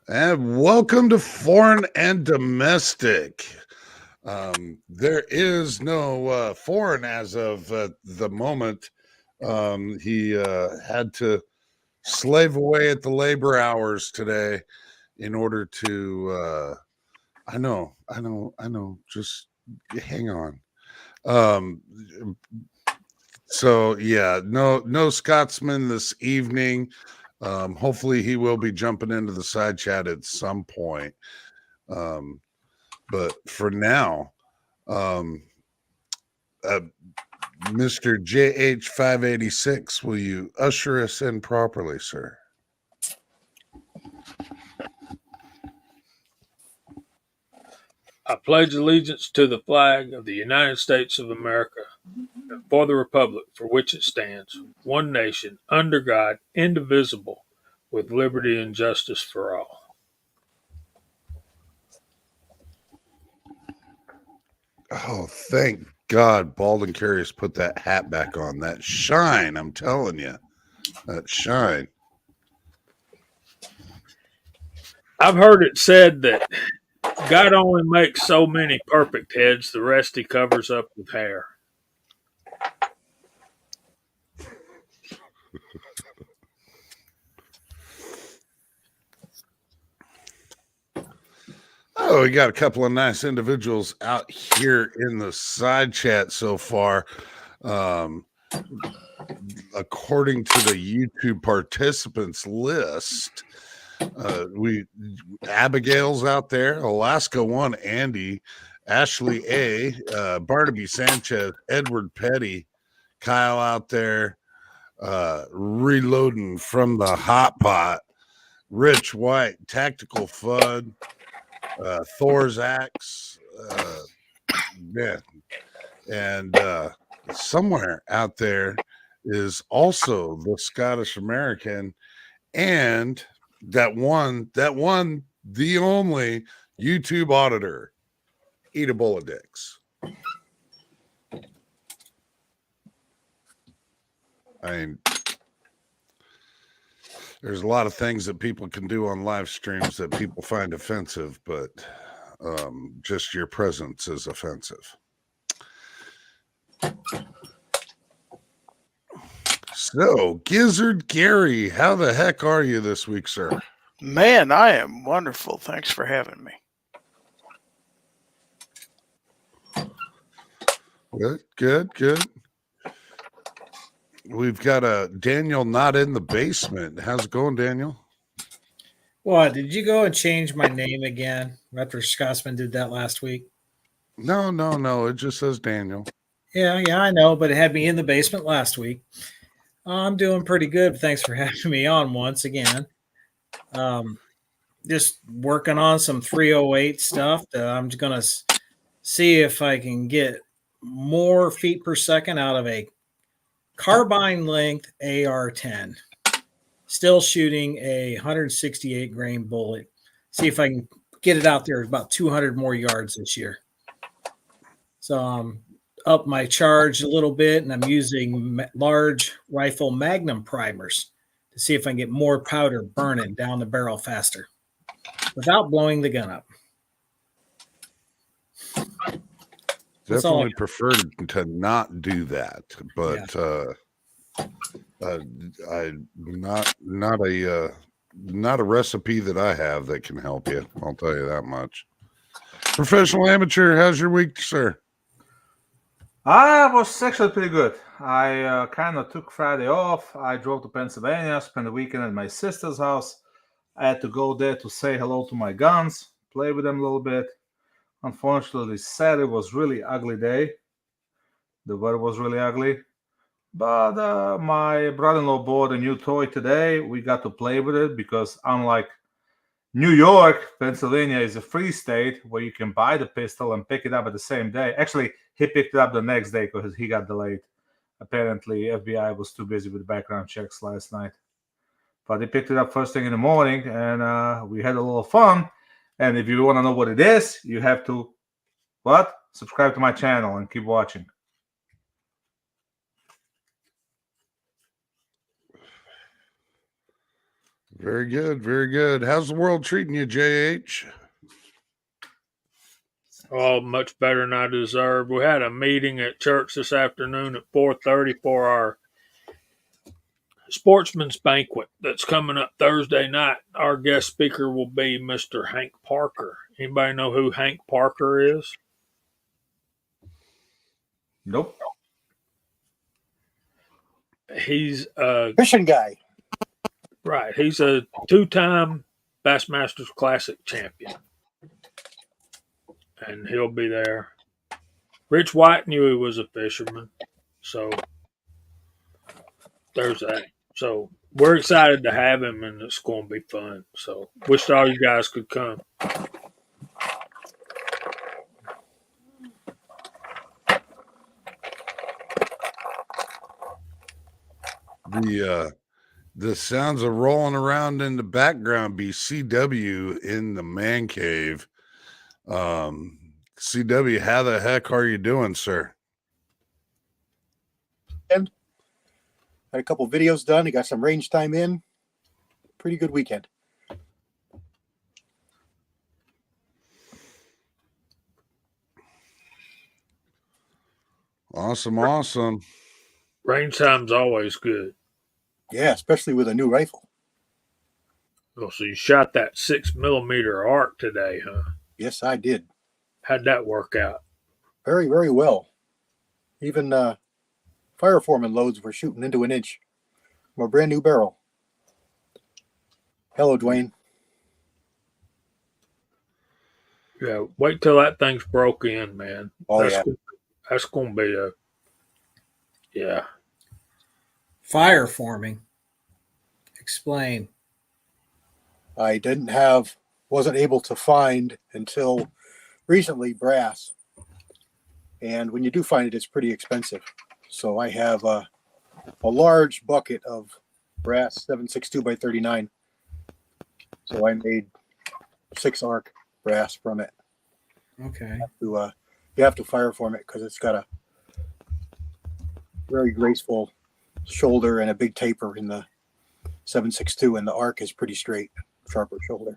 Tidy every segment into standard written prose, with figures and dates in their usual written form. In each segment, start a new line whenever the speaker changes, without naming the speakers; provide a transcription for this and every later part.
And welcome to Foreign and Domestic. There is no foreign as of the moment. He had to slave away at the labor hours today in order to. I know. Just hang on. Um, so yeah, no Scotsman this evening. Hopefully he will be jumping into the side chat at some point. But for now, um, uh, Mr. JH586, will you usher us in properly, sir?
I pledge allegiance to the flag of the United States of America and for the republic for which it stands, one nation, under God, indivisible, with liberty and justice for all.
Oh, thank God Bald and Curious put that hat back on. That shine, I'm telling you. That shine.
I've heard it said that God only makes so many perfect heads, the rest he covers up with hair.
Oh, we got a couple of nice individuals out here in the side chat so far. According to the YouTube participants list, Abigail's out there, Alaska 1, Andy, Ashley A, Barnaby Sanchez, Edward Petty, Kyle out there, reloading from the hot pot, Rich White, Tactical Fud, Thor's Axe, yeah, and somewhere out there is also the Scottish American and that one, the only YouTube auditor, Eat a Bowl of Dicks. I mean, there's a lot of things that people can do on live streams that people find offensive, but just your presence is offensive. So, Gizzard Gary, how the heck are you this week, sir?
Man, I am wonderful. Thanks for having me.
Good. We've got a Daniel not in the basement. How's it going, Daniel?
What, did you go and change my name again after Scotsman did that last week?
No. It just says Daniel.
Yeah, I know, but it had me in the basement last week. I'm doing pretty good. Thanks for having me on once again. Just working on some 308 stuff. I'm just going to see if I can get more feet per second out of a carbine length AR-10. Still shooting a 168 grain bullet. See if I can get it out there about 200 more yards this year. So up my charge a little bit, and I'm using large rifle magnum primers to see if I can get more powder burning down the barrel faster without blowing the gun up.
Definitely prefer to not do that, but not a recipe that I have that can help you. I'll tell you that much. Professional amateur, how's your week, sir?
I was actually pretty good. I kind of took Friday off. I drove to Pennsylvania, spent the weekend at my sister's house. I had to go there to say hello to my guns, play with them a little bit. Unfortunately, Saturday was really ugly day. The weather was really ugly. But my brother-in-law bought a new toy today. We got to play with it because unlike New York, Pennsylvania is a free state where you can buy the pistol and pick it up at the same day. Actually, he picked it up the next day because he got delayed. Apparently, FBI was too busy with background checks last night. But he picked it up first thing in the morning, and we had a little fun. And if you want to know what it is, you have to, subscribe to my channel and keep watching.
Very good. Very good. How's the world treating you, JH?
Oh, much better than I deserve. We had a meeting at church this afternoon at 4:30 for our sportsman's banquet that's coming up Thursday night. Our guest speaker will be Mr. Hank Parker. Anybody know who Hank Parker is?
Nope.
He's
Fishing guy.
right. He's a two-time Bassmasters Classic champion, and he'll be there. Rich White knew he was a fisherman, so there's that. So we're excited to have him, and it's going to be fun. So wish all you guys could come.
The sounds of rolling around in the background be CW in the man cave. CW, how the heck are you doing, sir?
Had a couple videos done. He got some range time in. Pretty good weekend.
Awesome.
Range time's always good.
Yeah, especially with a new rifle.
Oh, so you shot that 6mm arc today, huh?
Yes, I did.
How'd that work out?
Very, very well. Even fire foreman loads were shooting into an inch from a brand new barrel. Hello, Dwayne.
Yeah, wait till that thing's broke in, man.
Oh,
That's going to be a, yeah.
Fire forming. Explain.
I wasn't able to find until recently brass. And when you do find it, it's pretty expensive. So I have a large bucket of brass 762 by 39. So I made 6 arc brass from it.
Okay.
You have to fire form it because it's got a very graceful shoulder and a big taper in the 762, and the arc is pretty straight, sharper shoulder.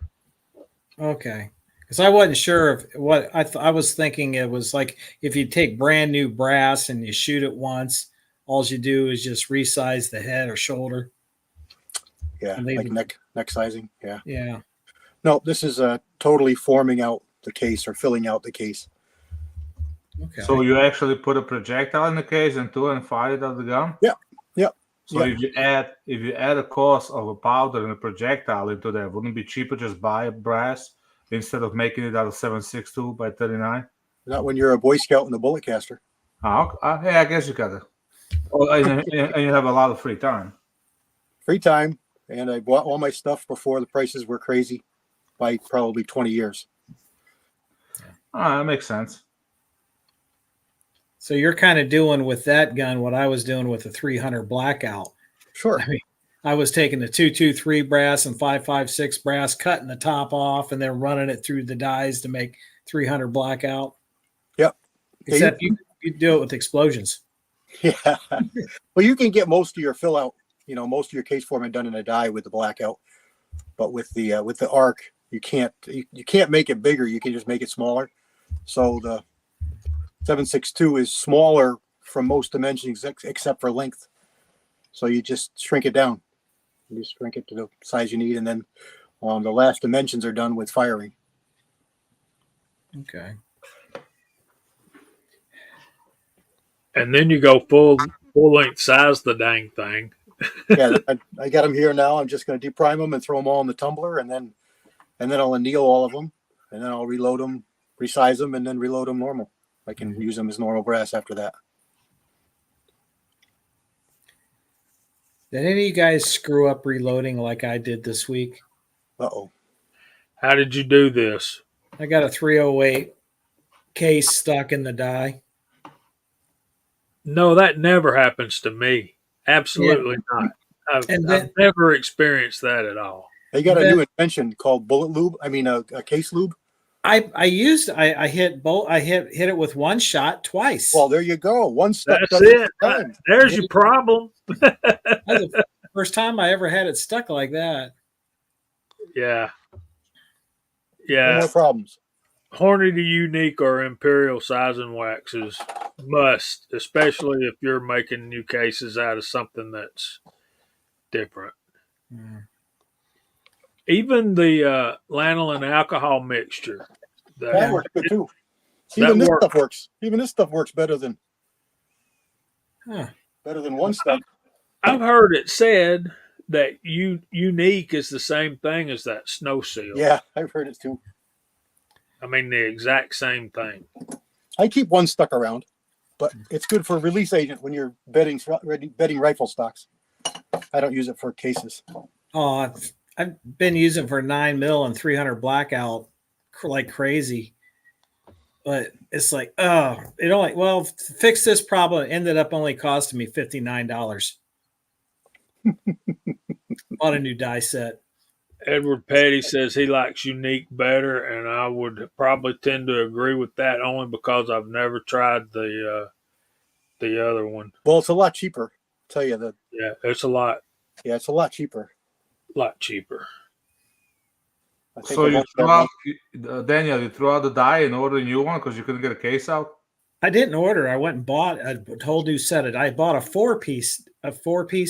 Okay. Because I wasn't sure if what I was thinking it was like if you take brand new brass and you shoot it once, all you do is just resize the head or shoulder.
Yeah, like neck sizing. Yeah.
Yeah.
No, this is totally forming out the case or filling out the case.
Okay.
So you actually put a projectile in the case and fire it at the gun?
Yeah.
So if you add a cost of a powder and a projectile into there, wouldn't it be cheaper just buy a brass instead of making it out of 762 by 39?
Not when you're a Boy Scout and a bullet caster.
Yeah, I guess you gotta. Oh, and you have a lot of free time.
Free time, and I bought all my stuff before the prices were crazy by probably 20 years.
That makes sense.
So you're kind of doing with that gun what I was doing with the 300 Blackout.
Sure.
I mean, I was taking the 223 brass and 556 brass, cutting the top off, and then running it through the dies to make 300 Blackout.
Yep.
Except you do it with explosions.
Yeah. Well, you can get most of your fill out, most of your case forming done in a die with the Blackout, but with the arc, you can't make it bigger. You can just make it smaller. So the 762 is smaller from most dimensions except for length. So you just shrink it down. You just shrink it to the size you need, and then the last dimensions are done with firing.
Okay.
And then you go full length size the dang thing.
Yeah, I got them here now. I'm just going to deprime them and throw them all in the tumbler, and then I'll anneal all of them, and then I'll reload them, resize them, and then reload them normal. I can use them as normal brass after that.
Did any of you guys screw up reloading like I did this week?
Uh-oh.
How did you do this?
I got a 308 case stuck in the die.
No, that never happens to me. Absolutely not. I've never experienced that at all.
They got a new invention called bullet lube. I mean, a case lube.
I hit it with one shot twice.
Well, there you go. One step.
That's it. There's your problem.
That's the first time I ever had it stuck like that.
Yeah.
No
Yeah.
more problems.
Hornady Unique or Imperial sizing waxes must, especially if you're making new cases out of something that's different. Even the lanolin alcohol mixture,
That
that,
works good too.
that
Even this
works.
stuff works. Even this stuff works better than
Huh.
one stuff.
I've heard it said that Unique is the same thing as that Snow Seal.
Yeah, I've heard it too.
I mean, the exact same thing.
I keep one stuck around, but it's good for release agent when you're bedding rifle stocks. I don't use it for cases.
Oh, I've been using for 9mm and 300 blackout like crazy, but it's like, it only, well, to fix this problem ended up only costing me $59. Bought a new die set.
Edward Petty says he likes Unique better, and I would probably tend to agree with that only because I've never tried the other one.
Well, it's a lot cheaper. I'll tell you that.
Yeah, it's a lot
Yeah, it's a lot cheaper.
cheaper.
I think
So you
about
threw
that
out, Daniel, you threw out the die and ordered a new one because you couldn't get a case out?
I didn't order. I went and bought a whole new set. I bought a four-piece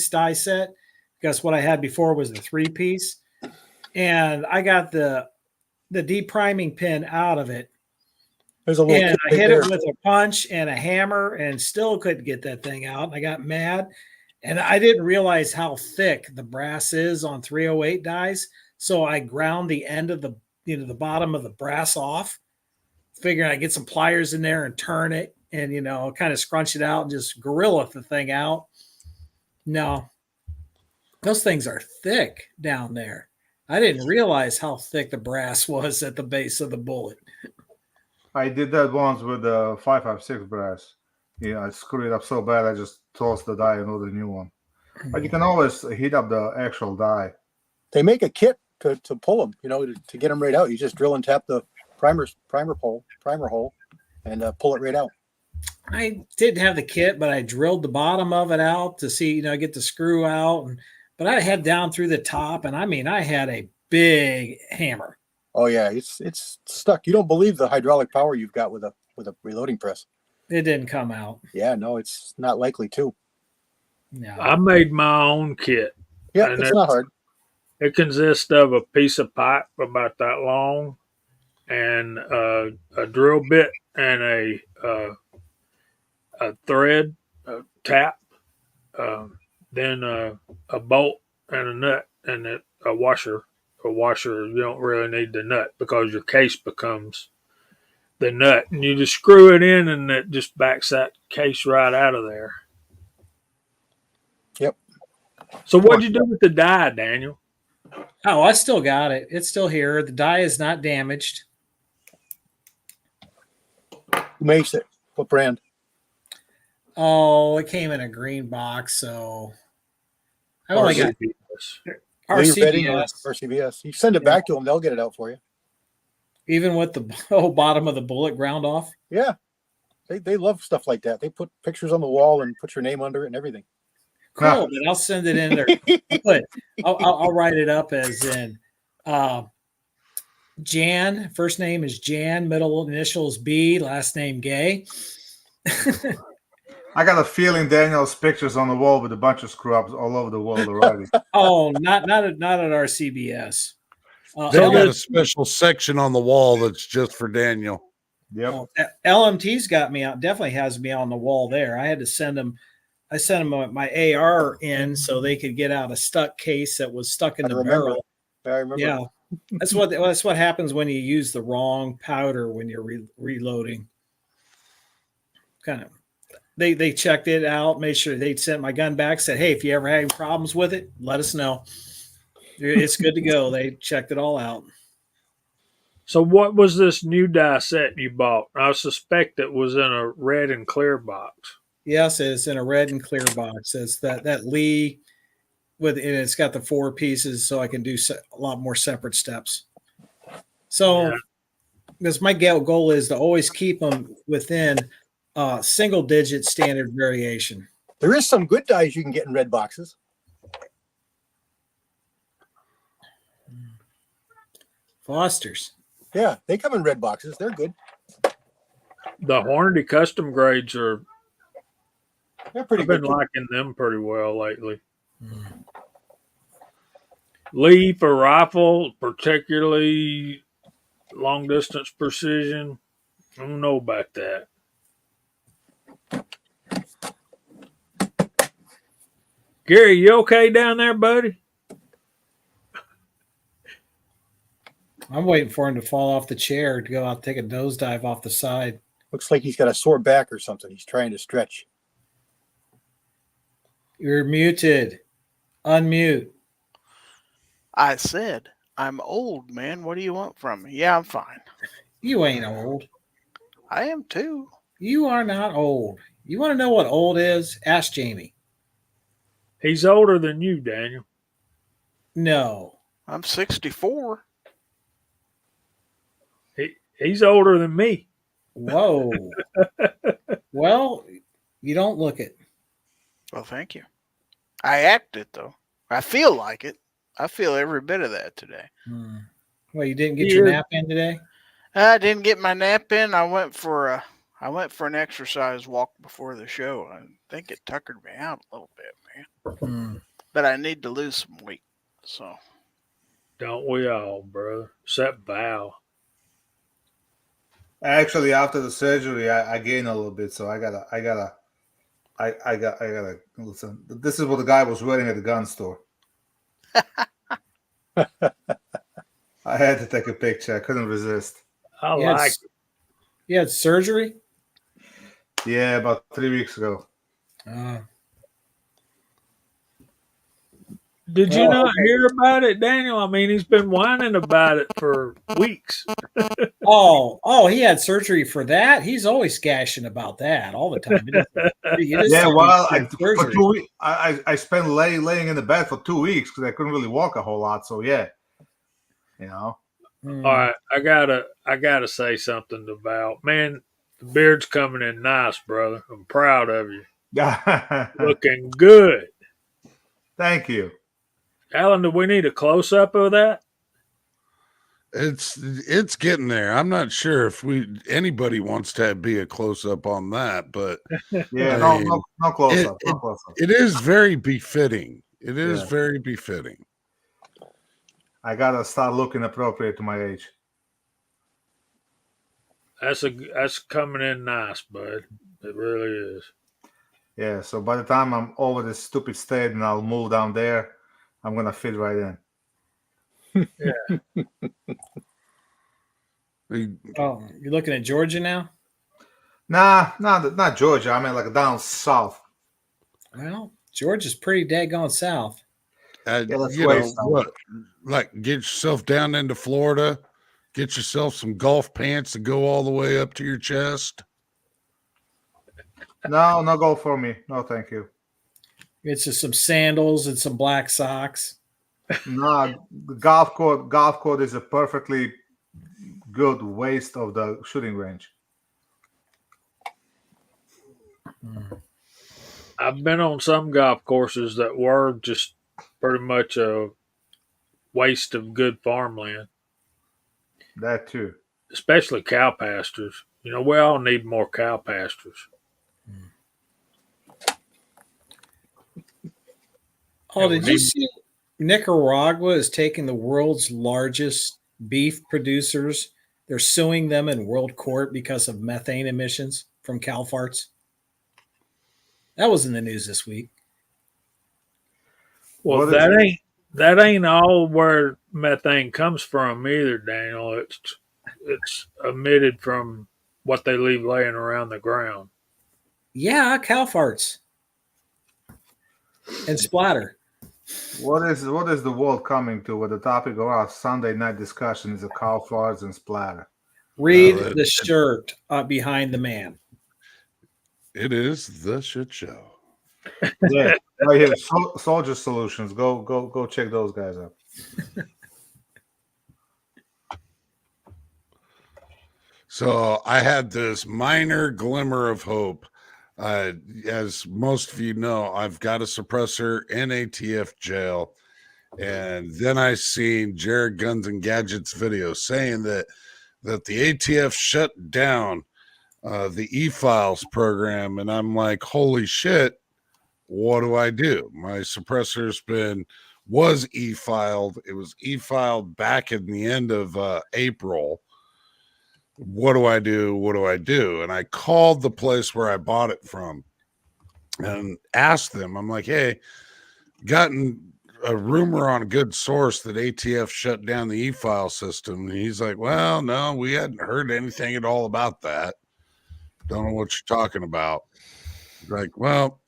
die set because what I had before was a 3-piece. And I got the depriming pin out of it.
There's a little.
And I
kit
hit
there.
it with a punch and a hammer and still couldn't get that thing out. I got mad. And I didn't realize how thick the brass is on 308 dies. So I ground the end of the bottom of the brass off, figuring I'd get some pliers in there and turn it and, kind of scrunch it out and just gorilla the thing out. No, those things are thick down there. I didn't realize how thick the brass was at the base of the bullet.
I did that once with the 5.56 brass. Yeah, I screwed it up so bad I just tossed the die and ordered a new one. But you can always heat up the actual die.
They make a kit to pull them. To get them right out. You just drill and tap the primer hole, and pull it right out.
I didn't have the kit, but I drilled the bottom of it out to see, get the screw out. But I had down through the top, and I had a big hammer.
Oh yeah, it's stuck. You don't believe the hydraulic power you've got with a reloading press.
It didn't come out.
Yeah, no, it's not likely to.
No.
I made my own kit.
Yeah, it's not hard.
It consists of a piece of pipe about that long, and a drill bit, and a thread, a tap, then a bolt and a nut, and a washer. A washer, you don't really need the nut because your case becomes the nut, and you just screw it in, and it just backs that case right out of there.
Yep.
So what'd you do with the die, Daniel?
Oh, I still got it. It's still here. The die is not damaged.
Who makes it? What brand?
Oh, it came in a green box, so I only got RCBS.
RCBS. You send it back to them, they'll get it out for you.
Even with the whole bottom of the bullet ground off.
Yeah, they love stuff like that. They put pictures on the wall and put your name under it and everything.
Cool, but I'll send it in there. But I'll write it up as in Jan. First name is Jan, middle initials B, last name Gay.
I got a feeling Daniel's pictures on the wall with a bunch of screw ups all over the world already.
Oh, not at RCBS.
They got a special section on the wall that's just for Daniel.
Yep.
LMT's got me out. Definitely has me on the wall there. I had to send them. I sent them my AR in so they could get out a stuck case that was stuck in the barrel.
I remember.
Yeah, that's what happens when you use the wrong powder when you're reloading. Kind of. They checked it out, made sure they'd sent my gun back, said, hey, if you ever have any problems with it, let us know. It's good to go. They checked it all out.
So what was this new die set you bought? I suspect it was in a red and clear box.
Yes, it's in a red and clear box. It's that Lee and it's got the 4 pieces, so I can do a lot more separate steps. So, because my goal is to always keep them within single digit standard variation.
There is some good dies you can get in red boxes.
Fosters.
Yeah, they come in red boxes. They're good.
The Hornady custom grades are.
They're pretty
I've been
good. Too.
liking them pretty well lately. Lee for rifle, particularly long distance precision. I don't know about that. Gary, you okay down there, buddy?
I'm waiting for him to fall off the chair to go out and take a nosedive off the side.
Looks like he's got a sore back or something. He's trying to stretch.
You're muted. Unmute.
I said, I'm old, man. What do you want from me? Yeah, I'm fine.
You ain't old.
I am too.
You are not old. You want to know what old is? Ask Jamie.
He's older than you, Daniel.
No.
I'm 64.
He's older than me.
Whoa. Well, you don't look it.
Well, thank you. I act it, though. I feel like it. I feel every bit of that today.
Well, you didn't get your nap in today?
I didn't get my nap in. I went for an exercise walk before the show. I think it tuckered me out a little bit, man. But I need to lose some weight. So
Don't we all, brother? Except Val.
Actually, after the surgery, I gained a little bit, so I gotta listen. This is what the guy was wearing at the gun store. I had to take a picture. I couldn't resist.
I like it.
You had surgery?
Yeah, about 3 weeks ago.
Did you not hear about it, Daniel? I mean, he's been whining about it for weeks.
He had surgery for that? He's always gashing about that all the time.
For 2 weeks, I spent laying in the bed for 2 weeks because I couldn't really walk a whole lot. So yeah,
All right, I gotta say something to Val. Man, the beard's coming in nice, brother. I'm proud of you. Looking good.
Thank you.
Alan, do we need a close up of that?
It's getting there. I'm not sure if anybody wants to be a close up on that, but
yeah, no close up. No close up.
It is very befitting. It is very befitting.
I gotta start looking appropriate to my age.
That's coming in nice, bud. It really is.
Yeah, so by the time I'm over this stupid state and I'll move down there, I'm gonna fit right in.
Yeah.
You're looking at Georgia now?
Nah, not Georgia. I mean, like down south.
Well, Georgia's pretty daggone south.
Like get yourself down into Florida, get yourself some golf pants that go all the way up to your chest.
No golf for me. No, thank you.
It's just some sandals and some black socks.
No, the golf court is a perfectly good waste of the shooting range.
I've been on some golf courses that were just pretty much a waste of good farmland.
That too.
Especially cow pastures. You know, we all need more cow pastures.
Did you see Nicaragua is taking the world's largest beef producers? They're suing them in world court because of methane emissions from cow farts. That was in the news this week.
Well, that ain't all where methane comes from either, Daniel. It's emitted from what they leave laying around the ground.
Yeah, cow farts and splatter.
What is the world coming to? With the topic of our Sunday night discussion is a cow farts and splatter.
Read the shirt behind the man.
It is the shit show.
Yeah, right here, Soldier Solutions. Go check those guys out.
So I had this minor glimmer of hope. As most of you know, I've got a suppressor in ATF jail, And then I seen Jared Guns and Gadgets video saying that the ATF shut down the e-files program, and I'm like, holy shit, what do I do? My suppressor's was e-filed. It was e-filed back in the end of April. What do I do? What do I do? And I called the place where I bought it from and asked them, I'm like, hey, gotten a rumor on a good source that ATF shut down the e-file system. And he's like, well, no, we hadn't heard anything at all about that. Don't know what you're talking about. Like, well,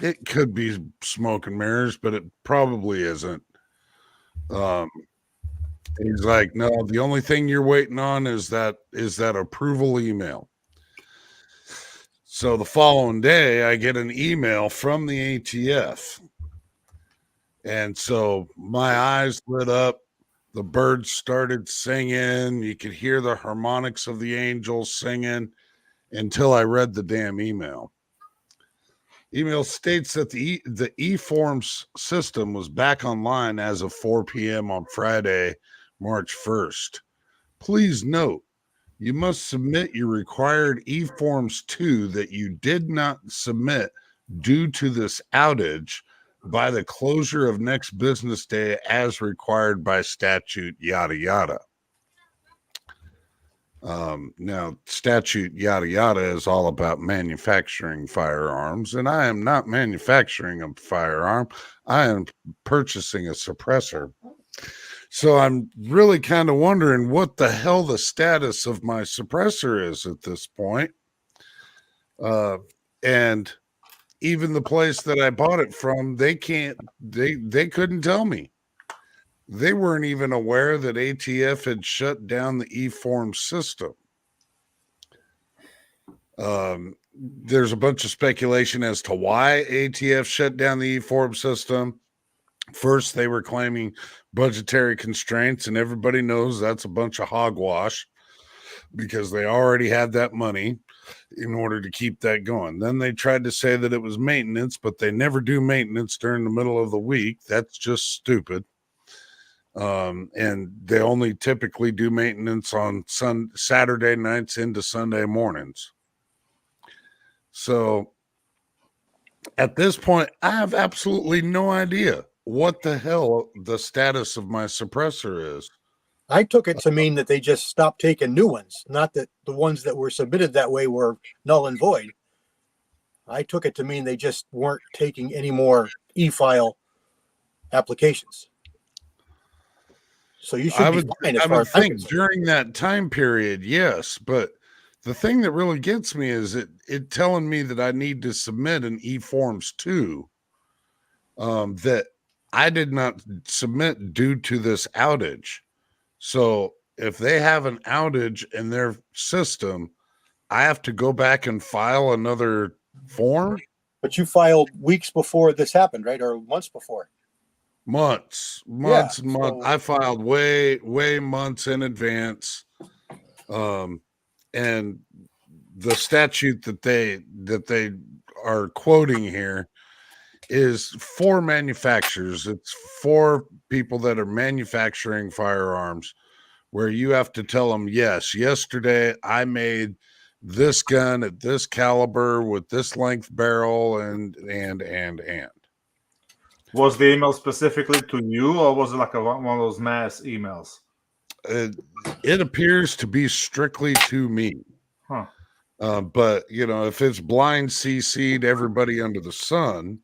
it could be smoke and mirrors, but it probably isn't. He's like, no, the only thing you're waiting on is that approval email. So the following day, I get an email from the ATF. And so my eyes lit up. The birds started singing. You could hear the harmonics of the angels singing until I read the damn email. Email states that the eForms system was back online as of 4 p.m. on Friday, March 1st. Please note, you must submit your required eForms 2 that you did not submit due to this outage by the closure of next business day as required by statute, yada, yada. Now, statute, yada, yada is all about manufacturing firearms, and I am not manufacturing a firearm. I am purchasing a suppressor. So I'm really kind of wondering what the hell the status of my suppressor is at this point. And even the place that I bought it from, they couldn't tell me. They weren't even aware that ATF had shut down the eForm system. There's a bunch of speculation as to why ATF shut down the eForm system. First, they were claiming budgetary constraints, and everybody knows that's a bunch of hogwash because they already had that money in order to keep that going. Then they tried to say that it was maintenance, but they never do maintenance during the middle of the week. That's just stupid. And they only typically do maintenance on Saturday nights into Sunday mornings. So at this point, I have absolutely no idea what the hell the status of my suppressor is.
I took it to mean that they just stopped taking new ones, not that the ones that were submitted that way were null and void. I took it to mean they just weren't taking any more e-file applications. So you should be fine as far as I'm concerned.
During that time period, yes, but the thing that really gets me is it telling me that I need to submit an eForms 2 that I did not submit due to this outage. So if they have an outage in their system, I have to go back and file another form.
But you filed weeks before this happened, right? Or months before?
Months.
So
I filed way months in advance. And the statute that they are quoting here is for manufacturers. It's for people that are manufacturing firearms, where you have to tell them, yes, yesterday I made this gun at this caliber with this length barrel and.
Was the email specifically to you, or was it like one of those mass emails?
It appears to be strictly to me.
Huh.
But if it's blind CC'd everybody under the sun,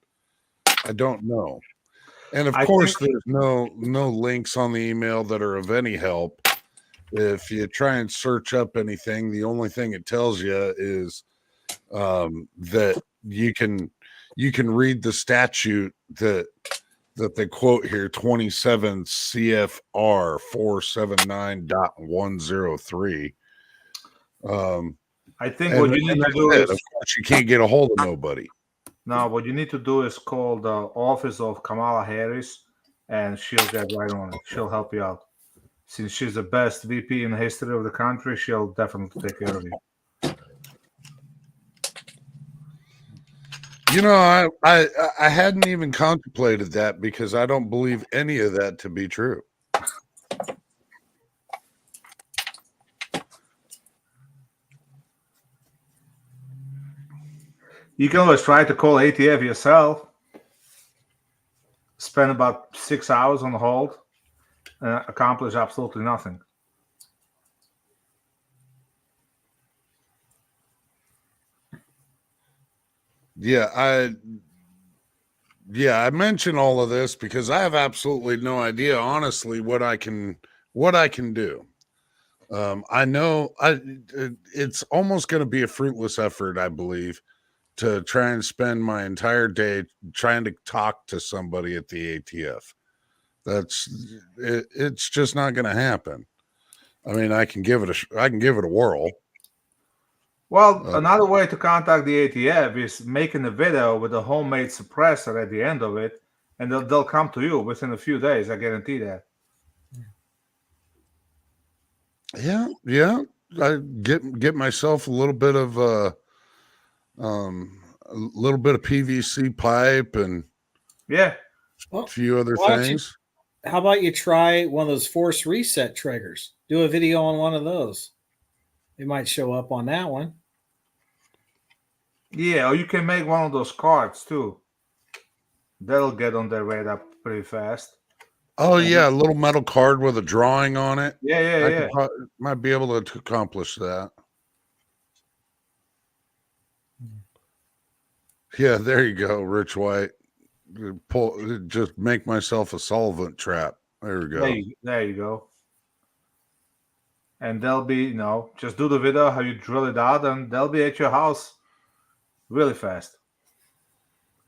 I don't know. And of course, there's no links on the email that are of any help. If you try and search up anything, the only thing it tells you is that you can read the statute that they quote here, 27 CFR 479.103.
I think what you need to do is,
of course, you can't get a hold of nobody.
No, what you need to do is call the office of Kamala Harris, and she'll get right on it. She'll help you out. Since she's the best VP in the history of the country, she'll definitely take care of you.
You know, I hadn't even contemplated that because I don't believe any of that to be true.
You can always try to call ATF yourself. Spend about 6 hours on hold and accomplish absolutely nothing.
Yeah, I mention all of this because I have absolutely no idea, honestly, what I can do. I know it's almost going to be a fruitless effort, I believe, to try and spend my entire day trying to talk to somebody at the ATF. It's just not going to happen. I mean, I can give it a whirl.
Well, another way to contact the ATF is making a video with a homemade suppressor at the end of it, and they'll come to you within a few days. I guarantee that.
Yeah. I get myself a little bit of PVC pipe and
Yeah.
a few other
why don't you-
things.
How about you try one of those force reset triggers? Do a video on one of those. They might show up on that one.
Yeah, or you can make one of those cards too. That'll get on their radar pretty fast.
Oh yeah, a little metal card with a drawing on it.
Yeah.
Might be able to accomplish that. Yeah, there you go, Rich White. Just make myself a solvent trap. There we go.
There you go. And they'll be, just do the video how you drill it out, and they'll be at your house really fast.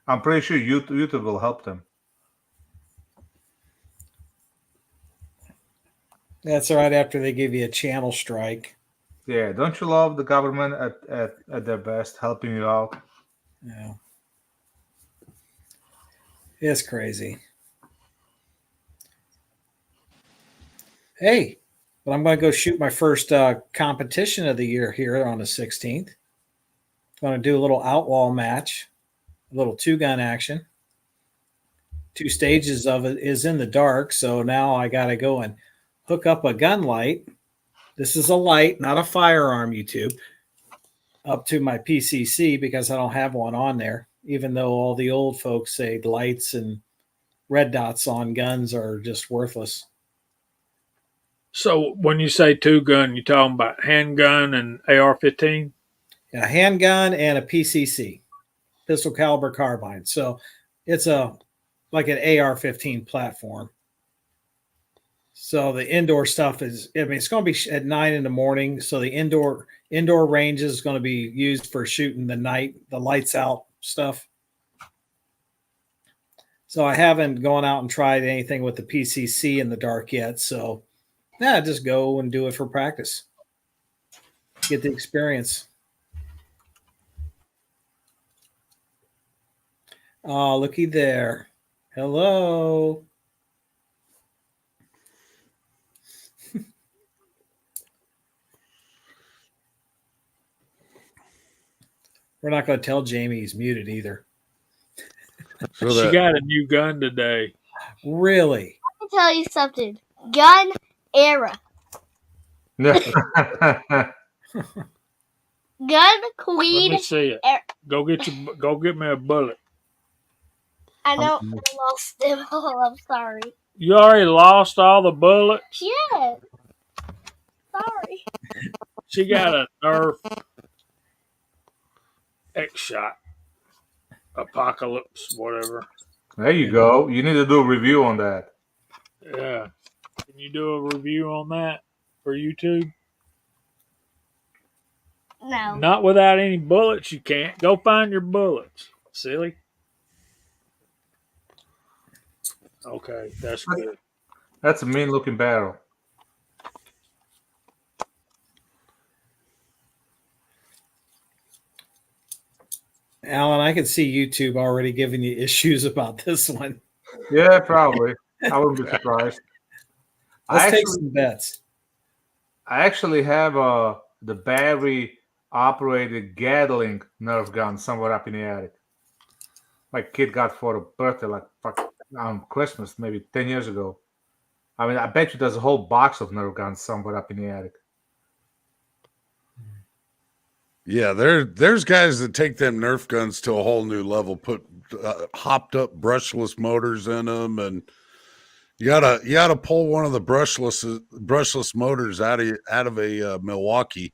I'm pretty sure YouTube will help them.
That's right after they give you a channel strike.
Yeah, don't you love the government at their best, helping you out?
Yeah. It's crazy. Hey, but I'm going to go shoot my first competition of the year here on the 16th. Going to do a little outlaw match, a little 2-gun action. 2 stages of it is in the dark, so now I got to go and hook up a gun light. This is a light, not a firearm, YouTube, up to my PCC because I don't have one on there, even though all the old folks say lights and red dots on guns are just worthless.
So when you say 2-gun, you're talking about handgun and AR-15?
A handgun and a PCC, pistol caliber carbine. So it's like an AR-15 platform. So the indoor stuff it's going to be at 9 in the morning. So the indoor range is going to be used for shooting the lights out stuff. So I haven't gone out and tried anything with the PCC in the dark yet. So yeah, just go and do it for practice. Get the experience. Oh, looky there. Hello. We're not going to tell Jamie he's muted either.
So
She got a new gun today.
Really?
Let me tell you something. Gun era. Gun queen.
Let me see it. Go get me a bullet.
I know I lost them all. I'm sorry.
You already lost all the bullets?
Yeah. Sorry.
She got a Nerf X-Shot. Apocalypse, whatever.
There you go. You need to do a review on that.
Yeah. Can you do a review on that for YouTube?
No.
Not without any bullets, you can't. Go find your bullets. Silly. Okay, that's good.
That's a mean looking barrel.
Alan, I can see YouTube already giving you issues about this one.
Yeah, probably. I wouldn't be surprised.
Let's take some bets.
I actually have the battery operated Gatling Nerf gun somewhere up in the attic. my kid got for a birthday, like on Christmas, maybe 10 years ago. I mean, I bet you there's a whole box of Nerf guns somewhere up in the attic.
Yeah, there's guys that take them Nerf guns to a whole new level. Put hopped up brushless motors in them, and you gotta pull one of the brushless motors out of a Milwaukee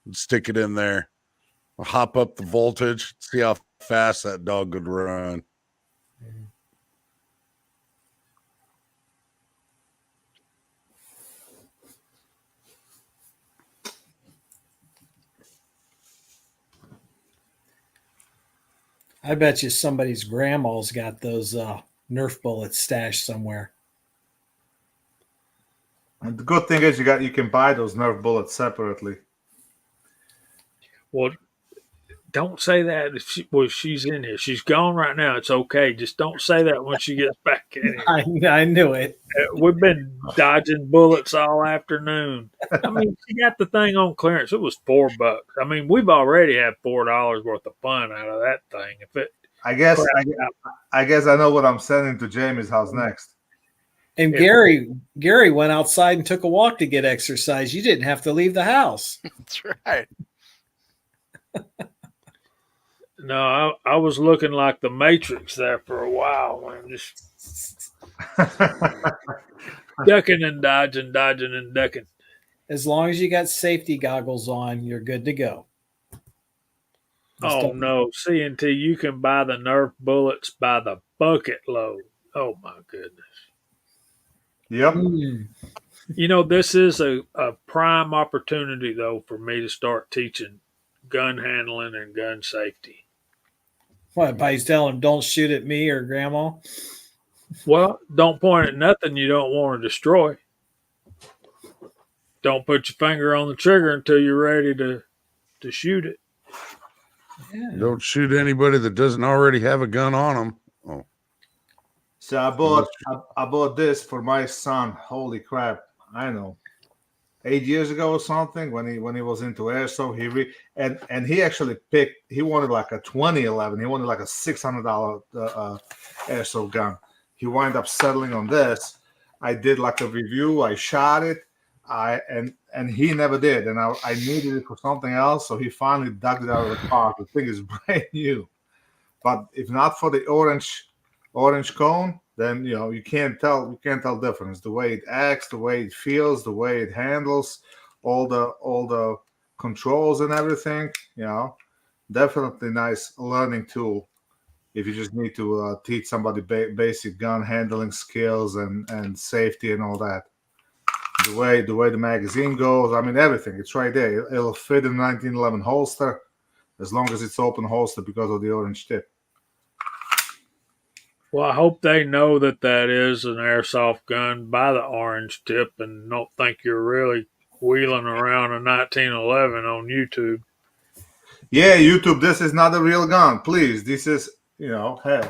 and stick it in there. Hop up the voltage, see how fast that dog could run.
I bet you somebody's grandma's got those Nerf bullets stashed somewhere.
And the good thing is you can buy those Nerf bullets separately.
Well, don't say that if she's in here. She's gone right now. It's okay. Just don't say that when she gets back in here.
I knew it.
We've been dodging bullets all afternoon. I mean, she got the thing on clearance. It was $4. I mean, we've already had $4 worth of fun out of that thing. If it,
I guess I know what I'm sending to Jamie's house next.
And Gary went outside and took a walk to get exercise. You didn't have to leave the house.
That's right.
No, I was looking like the Matrix there for a while, man. Just ducking and dodging and ducking.
As long as you got safety goggles on, you're good to go.
Oh no, C&T, you can buy the Nerf bullets by the bucket load. Oh my goodness.
Yep.
You know, this is a prime opportunity though for me to start teaching gun handling and gun safety.
What, by telling them don't shoot at me or grandma?
Well, don't point at nothing you don't want to destroy. Don't put your finger on the trigger until you're ready to shoot it.
Yeah.
Don't shoot anybody that doesn't already have a gun on them. Oh.
So I bought this for my son. Holy crap! I know, 8 years ago or something when he was into airsoft. And he actually picked. He wanted like a 2011. He wanted like a $600 airsoft gun. He wound up settling on this. I did like a review. I shot it. And he never did. And I needed it for something else, so he finally dug it out of the park. The thing is brand new. But if not for the orange cone, then you can't tell difference. The way it acts, the way it feels, the way it handles, all the controls and everything. Definitely nice learning tool if you just need to teach somebody basic gun handling skills and safety and all that. The way the magazine goes, I mean everything. It's right there. It'll fit in 1911 holster as long as it's open holster because of the orange tip.
Well, I hope they know that is an airsoft gun by the orange tip and don't think you're really wheeling around a 1911 on YouTube.
Yeah, YouTube, this is not a real gun. Please, this is, hey.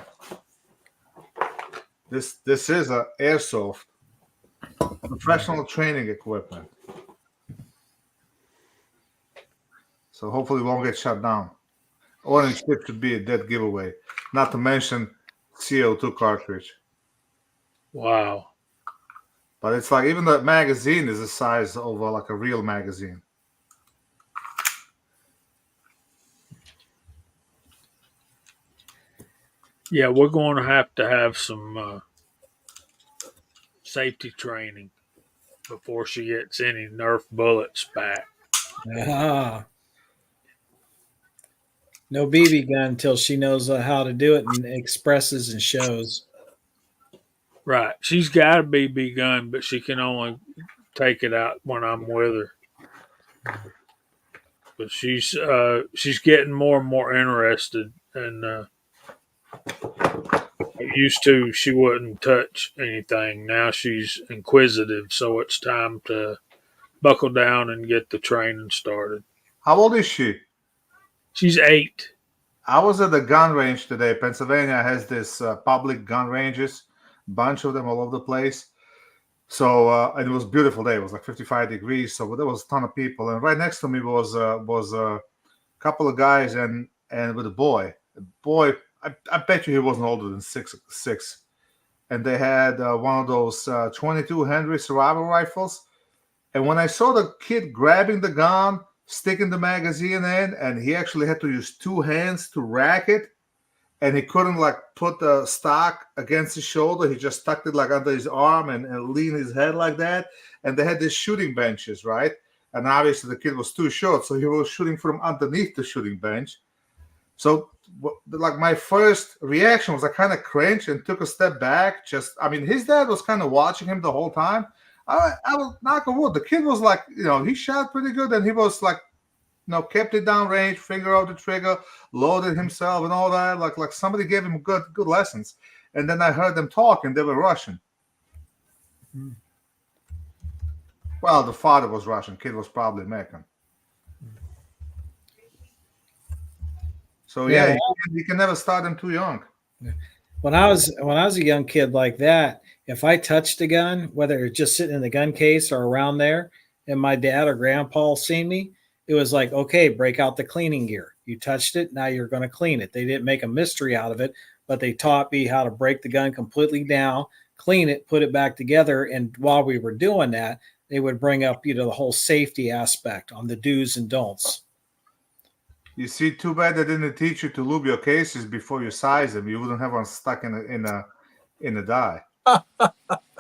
This is a airsoft. Professional training equipment. So hopefully it won't get shut down. Orange tip should be a dead giveaway. Not to mention CO2 cartridge.
Wow.
But it's like even the magazine is the size of like a real magazine.
Yeah, we're going to have some safety training before she gets any Nerf bullets back.
No BB gun until she knows how to do it and expresses and shows.
Right. She's got a BB gun, but she can only take it out when I'm with her. But she's getting more and more interested, and used to she wouldn't touch anything. Now she's inquisitive, so it's time to buckle down and get the training started.
How old is she?
She's 8.
I was at the gun range today. Pennsylvania has this public gun ranges, bunch of them all over the place. So and it was a beautiful day. It was like 55 degrees, so there was a ton of people. And right next to me was a couple of guys and with a boy. The boy, I bet you he wasn't older than six. And they had one of those 22 Henry survival rifles. And when I saw the kid grabbing the gun, sticking the magazine in, and he actually had to use two hands to rack it, and he couldn't like put the stock against his shoulder. He just tucked it like under his arm and leaned his head like that. And they had these shooting benches, right? And obviously the kid was too short, so he was shooting from underneath the shooting bench. So like my first reaction was I kind of cringed and took a step back. His dad was kind of watching him the whole time. I was knock on wood. The kid was like, he shot pretty good, and he was like, kept it down range, finger out the trigger, loaded himself and all that. Like somebody gave him good lessons. And then I heard them talk, and they were Russian. Well, the father was Russian. Kid was probably American. So yeah, you can never start them too young.
When I was a young kid like that, if I touched a gun, whether it's just sitting in the gun case or around there, and my dad or grandpa seen me, it was like, okay, break out the cleaning gear. You touched it, now you're going to clean it. They didn't make a mystery out of it, but they taught me how to break the gun completely down, clean it, put it back together. And while we were doing that, they would bring up, the whole safety aspect on the do's and don'ts.
You see, too bad they didn't teach you to lube your cases before you size them. You wouldn't have one stuck in a die.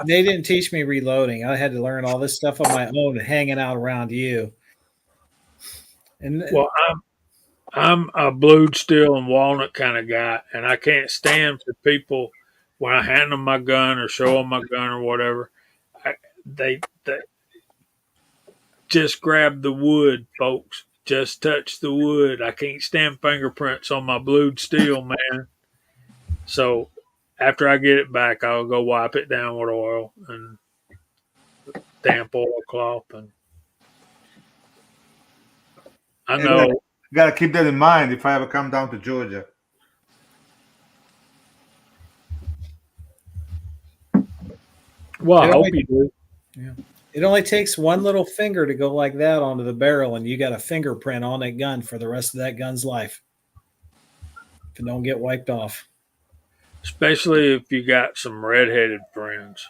They didn't teach me reloading. I had to learn all this stuff on my own, hanging out around you. And
Well, I'm a blued steel and walnut kind of guy, and I can't stand for people when I hand them my gun or show them my gun or whatever. They just grab the wood, folks. Just touch the wood. I can't stand fingerprints on my blued steel, man. So after I get it back, I'll go wipe it down with oil and damp oilcloth. And I know.
You got to keep that in mind if I ever come down to Georgia.
Well, I hope you do.
Yeah. It only takes one little finger to go like that onto the barrel, and you got a fingerprint on that gun for the rest of that gun's life. If it don't get wiped off.
Especially if you got some redheaded friends.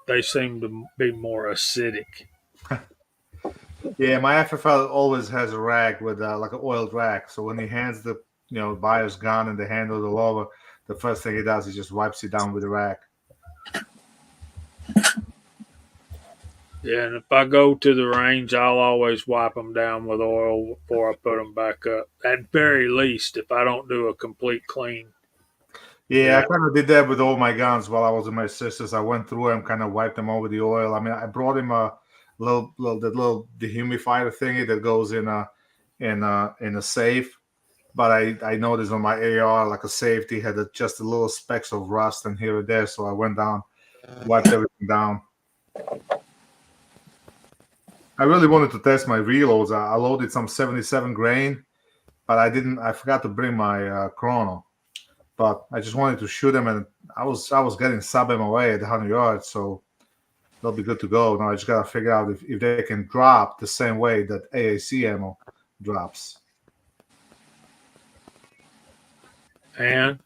They seem to be more acidic.
Yeah, my FFL always has a rag with like an oiled rag. So when he hands the buyer's gun and they hand it over, the first thing he does is just wipes it down with a rag.
Yeah, and if I go to the range, I'll always wipe them down with oil before I put them back up. At very least, if I don't do a complete clean.
Yeah, I kind of did that with all my guns while I was with my sisters. I went through them, kind of wiped them over the oil. I mean, I brought him a little dehumidifier thingy that goes in a safe. But I noticed on my AR, like a safety, had just a little specks of rust and here and there. So I went down, wiped everything down. I really wanted to test my reloads. I loaded some 77 grain, but I forgot to bring my chrono. But I just wanted to shoot them, and I was getting sub away at 100 yards, so they'll be good to go. Now I just gotta figure out if they can drop the same way that AAC ammo drops.
And?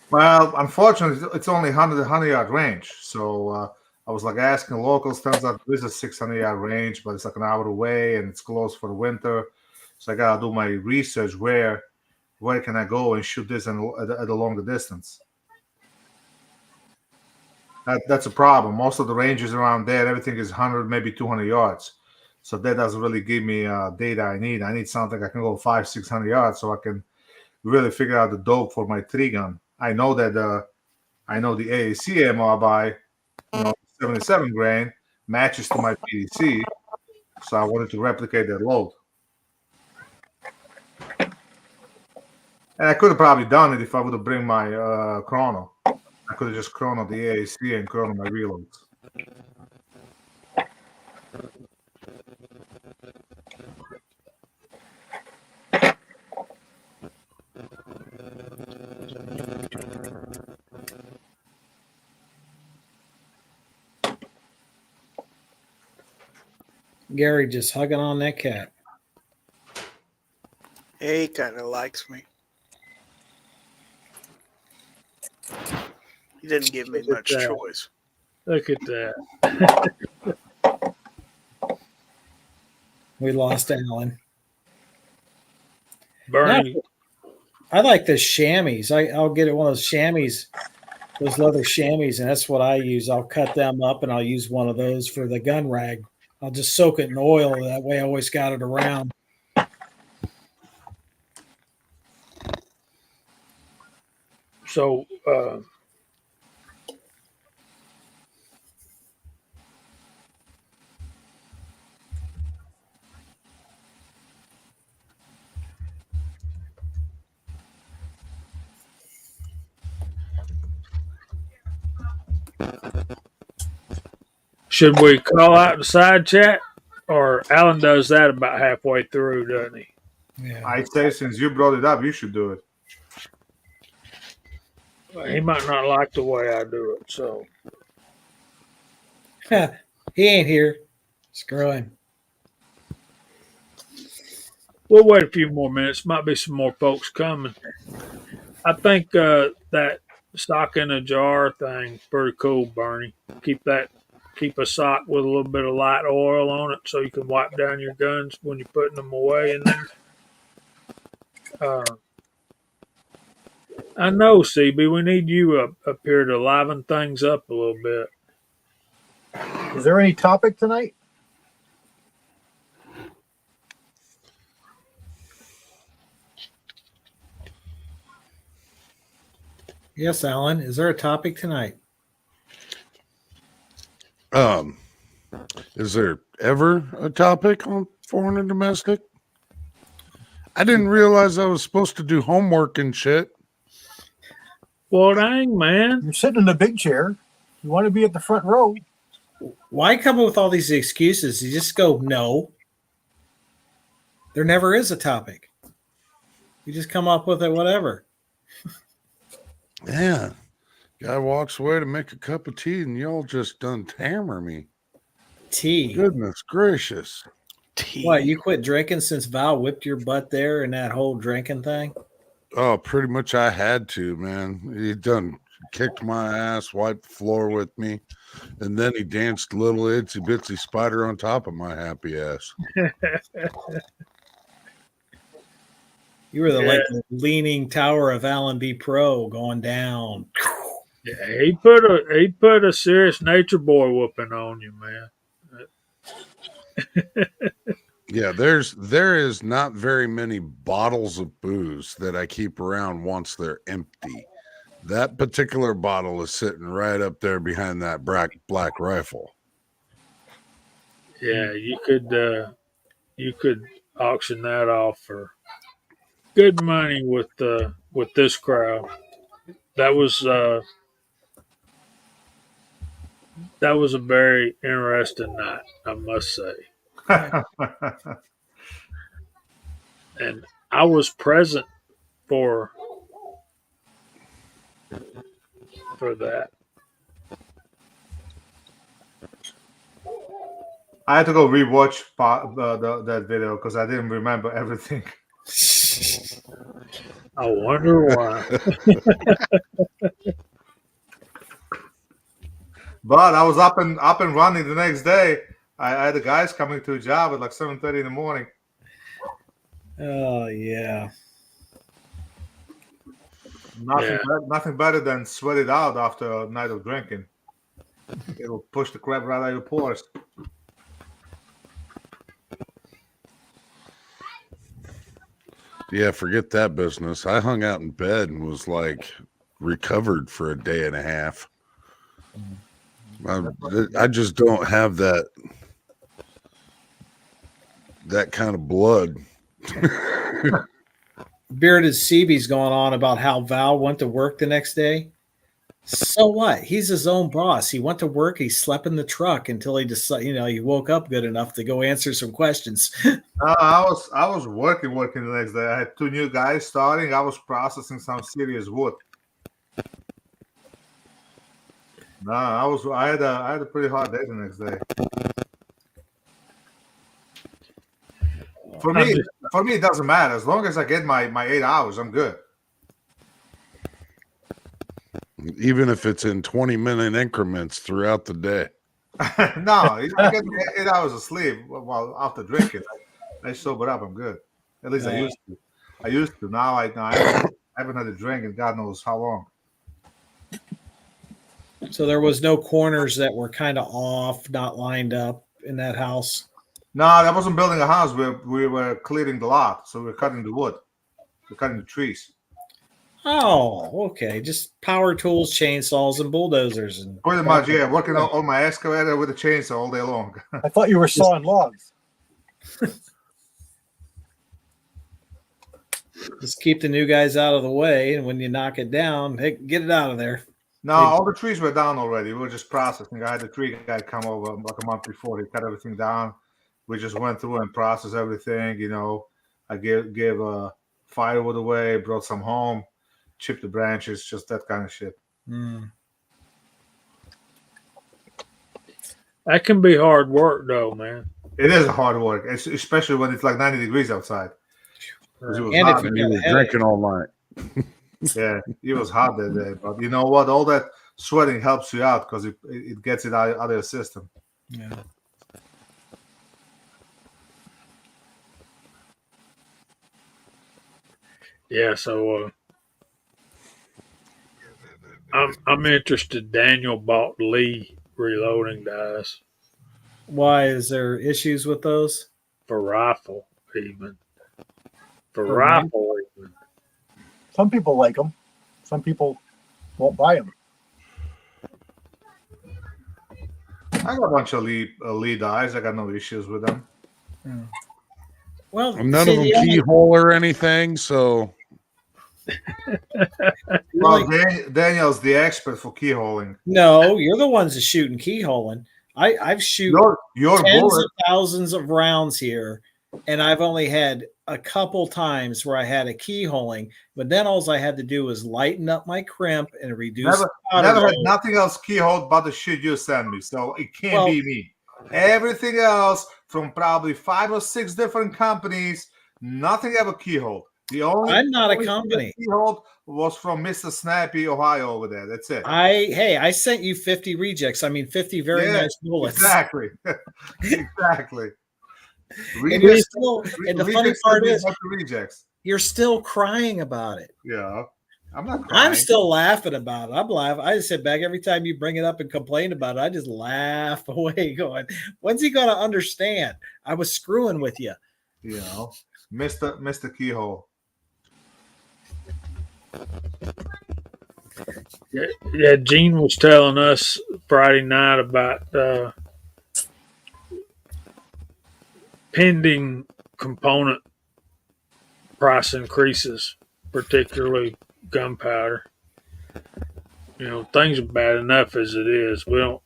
Well, unfortunately, it's only 100 yard range. So I was like asking locals. Turns out there's a 600 yard range, but it's like an hour away, and it's closed for the winter. So I gotta do my research where can I go and shoot this at a longer distance. That's a problem. Most of the ranges around there, everything is 100, maybe 200 yards. So that doesn't really give me data I need. I need something I can go 500-600 yards so I can really figure out the dope for my 3-gun. I know that the AAC ammo I buy, 77 grain, matches to my PDC. So I wanted to replicate that load. And I could have probably done it if I would have bring my chrono. I could have just chrono the AAC and chrono my reloads.
Gary just hugging on that cat.
He kind of likes me. He didn't give me much choice.
Look at that.
We lost Alan.
Bernie.
I like the chamois. I'll get one of those chamois, those leather chamois, and that's what I use. I'll cut them up and I'll use one of those for the gun rag. I'll just soak it in oil. That way I always got it around.
So, should we call out the side chat? Or Alan does that about halfway through, doesn't he?
Yeah.
I'd say since you brought it up, you should do it.
Well, he might not like the way I do it, so.
He ain't here. Screw him.
We'll wait a few more minutes. Might be some more folks coming. I think that sock in a jar thing's pretty cool, Bernie. Keep a sock with a little bit of light oil on it so you can wipe down your guns when you're putting them away in there. I know, CB, we need you up here to liven things up a little bit.
Is there any topic tonight?
Yes, Alan. Is there a topic tonight?
Is there ever a topic on foreign and domestic? I didn't realize I was supposed to do homework and shit.
Well, dang, man.
You're sitting in the big chair. You want to be at the front row.
Why come up with all these excuses? You just go, no. There never is a topic. You just come up with it, whatever.
Yeah. Guy walks away to make a cup of tea and y'all just done hammer me.
Tea.
Goodness gracious.
Tea.
What, you quit drinking since Val whipped your butt there and that whole drinking thing?
Oh, pretty much I had to, man. He done kicked my ass, wiped the floor with me, and then he danced little itsy bitsy spider on top of my happy ass.
You were like the leaning tower of AllenBePro going down.
Yeah, he put a serious nature boy whooping on you, man.
Yeah, there is not very many bottles of booze that I keep around once they're empty. That particular bottle is sitting right up there behind that black rifle.
Yeah, you could auction that off for good money with this crowd. That was a very interesting night, I must say. And I was present for that.
I had to go rewatch that video because I didn't remember everything.
I wonder why.
But I was up and running the next day. I had the guys coming to a job at like 7:30 in the morning.
Oh, yeah.
Nothing better than sweat it out after a night of drinking. It'll push the crap right out of your pores.
Yeah, forget that business. I hung out in bed and was like recovered for a day and a half. I just don't have that kind of blood.
Bearded CB's going on about how Val went to work the next day. So what? He's his own boss. He went to work. He slept in the truck until he decided, he woke up good enough to go answer some questions.
I was working the next day. I had 2 new guys starting. I was processing some serious wood. No, I had a pretty hard day the next day. For me, it doesn't matter. As long as I get my 8 hours, I'm good.
even if it's in 20-minute increments throughout the day.
No, I get 8 hours of sleep while after drinking. I sober up. I'm good. At least I used to. Now I haven't had a drink in God knows how long.
So there was no corners that were kind of off, not lined up in that house.
No, I wasn't building a house. We were clearing the lot, so we're cutting the wood. We're cutting the trees.
Oh, okay. Just power tools, chainsaws, and bulldozers, and
Pretty much, yeah. Working on my excavator with a chainsaw all day long.
I thought you were sawing logs.
just keep the new guys out of the way. And when you knock it down, hey, get it out of there.
No, all the trees were down already. We were just processing. I had the tree guy come over like a month before. He cut everything down. We just went through and processed everything. You know, I gave firewood away, brought some home, chipped the branches, just that kind of shit.
That can be hard work, though, man.
It is hard work, especially when it's like 90 degrees outside. It was
And
hot.
if you
And he
got a
was
headache.
drinking all night.
Yeah, it was hot that day. But you know what? All that sweating helps you out because it gets it out of your system.
Yeah.
Yeah, so I'm interested. Daniel bought Lee reloading dies
Why is there issues with those?
for rifle, even for
For
rifle. Even.
Some people like them. Some people won't buy them.
I got a bunch of lead eyes. I got no issues with them.
Well,
None
see,
of them
the only-
keyhole or anything. So
Well, Daniel's the expert for keyholing.
No, you're the ones that shooting keyholing. I've shoot
Your
tens
bullet.
of thousands of rounds here, and I've only had a couple times where I had a keyholing, but then all I had to do was lighten up my crimp and reduce.
Never had nothing else keyhole but the shit you sent me, so it can't be me. Everything else from probably 5 or 6 different companies, nothing ever keyhole. The only
I'm not a
only thing
company.
that keyhole was from Mr. Snappy, Ohio, over there. That's it.
I sent you 50 rejects. I mean 50 very
Yeah,
nice bullets.
Exactly. Exactly.
And you're still, and the funny part is
rejects.
you're still crying about it.
Yeah. I'm not crying.
I'm still laughing about it. I'm laughing. I just sit back every time you bring it up and complain about it. I just laugh away, going, "When's he gonna understand? I was screwing with you."
You know, Mr. Keyhole.
Yeah, Gene was telling us Friday night about pending component price increases, particularly gunpowder. You know, things are bad enough as it is. We don't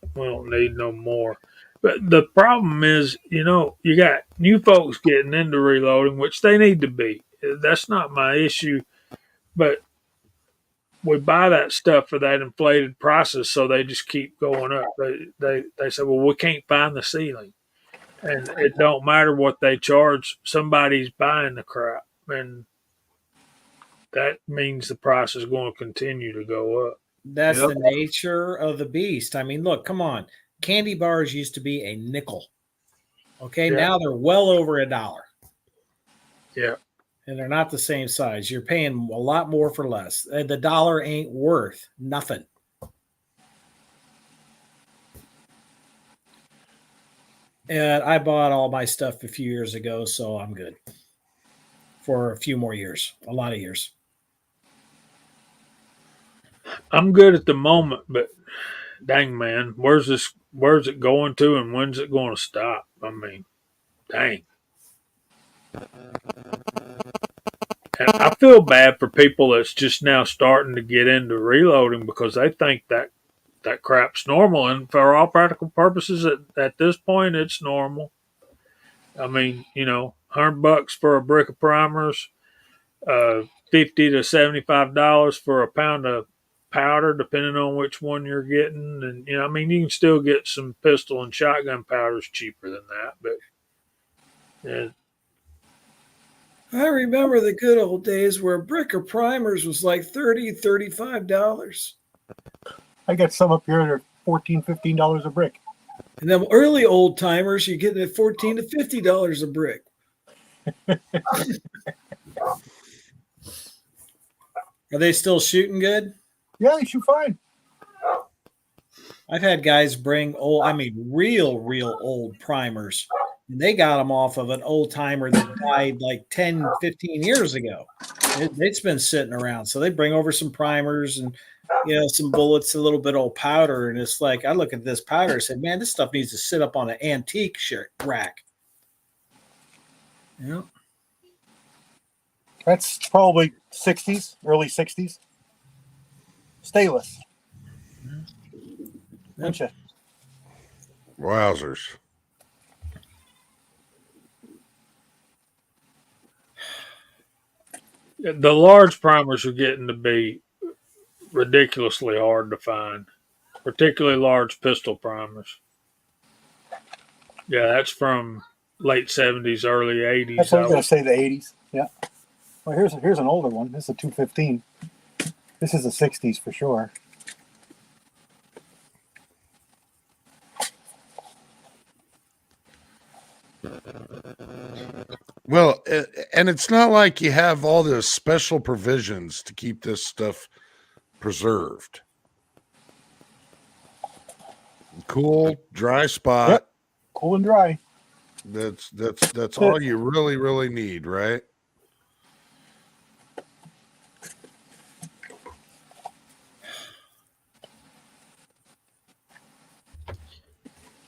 need no more. But the problem is, you know, you got new folks getting into reloading, which they need to be. That's not my issue. But we buy that stuff for that inflated prices, so they just keep going up. They say, well, we can't find the ceiling, and it don't matter what they charge. Somebody's buying the crap, and that means the price is going to continue to go up.
That's the nature of the beast. I mean, look, come on. Candy bars used to be a nickel. Okay, now they're well over $1.
Yeah.
And they're not the same size. You're paying a lot more for less. The dollar ain't worth nothing. And I bought all my stuff a few years ago, so I'm good for a few more years, a lot of years.
I'm good at the moment, but dang, man, where's it going to, and when's it going to stop? I mean, dang. And I feel bad for people that's just now starting to get into reloading because they think that crap's normal, and for all practical purposes, at this point, it's normal. I mean, you know, $100 for a brick of primers, $50 to $75 for a pound of powder, depending on which one you're getting, and you know, I mean, you can still get some pistol and shotgun powders cheaper than that, but yeah.
I remember the good old days where a brick of primers was like $30, $35.
I got some up here that are $14-15 a brick.
And then early old timers, you're getting at $14 to $50 a brick. Are they still shooting good?
Yeah, they shoot fine.
I've had guys bring real old primers, and they got them off of an old timer that died like 10, 15 years ago. It's been sitting around. So they bring over some primers and, some bullets, a little bit of powder. And it's like, I look at this powder and said, man, this stuff needs to sit up on an antique rack. Yeah.
That's probably 60s, early 60s. Stainless. Gotcha.
Wowzers.
The large primers are getting to be ridiculously hard to find, particularly large pistol primers. Yeah, that's from late 70s, early 80s.
That's what I was going to say, the 80s. Yeah. Well, here's an older one. This is a 215. This is the 60s for sure.
Well, and it's not like you have all the special provisions to keep this stuff preserved. Cool, dry spot.
Yep. Cool and dry.
That's all you really need, right?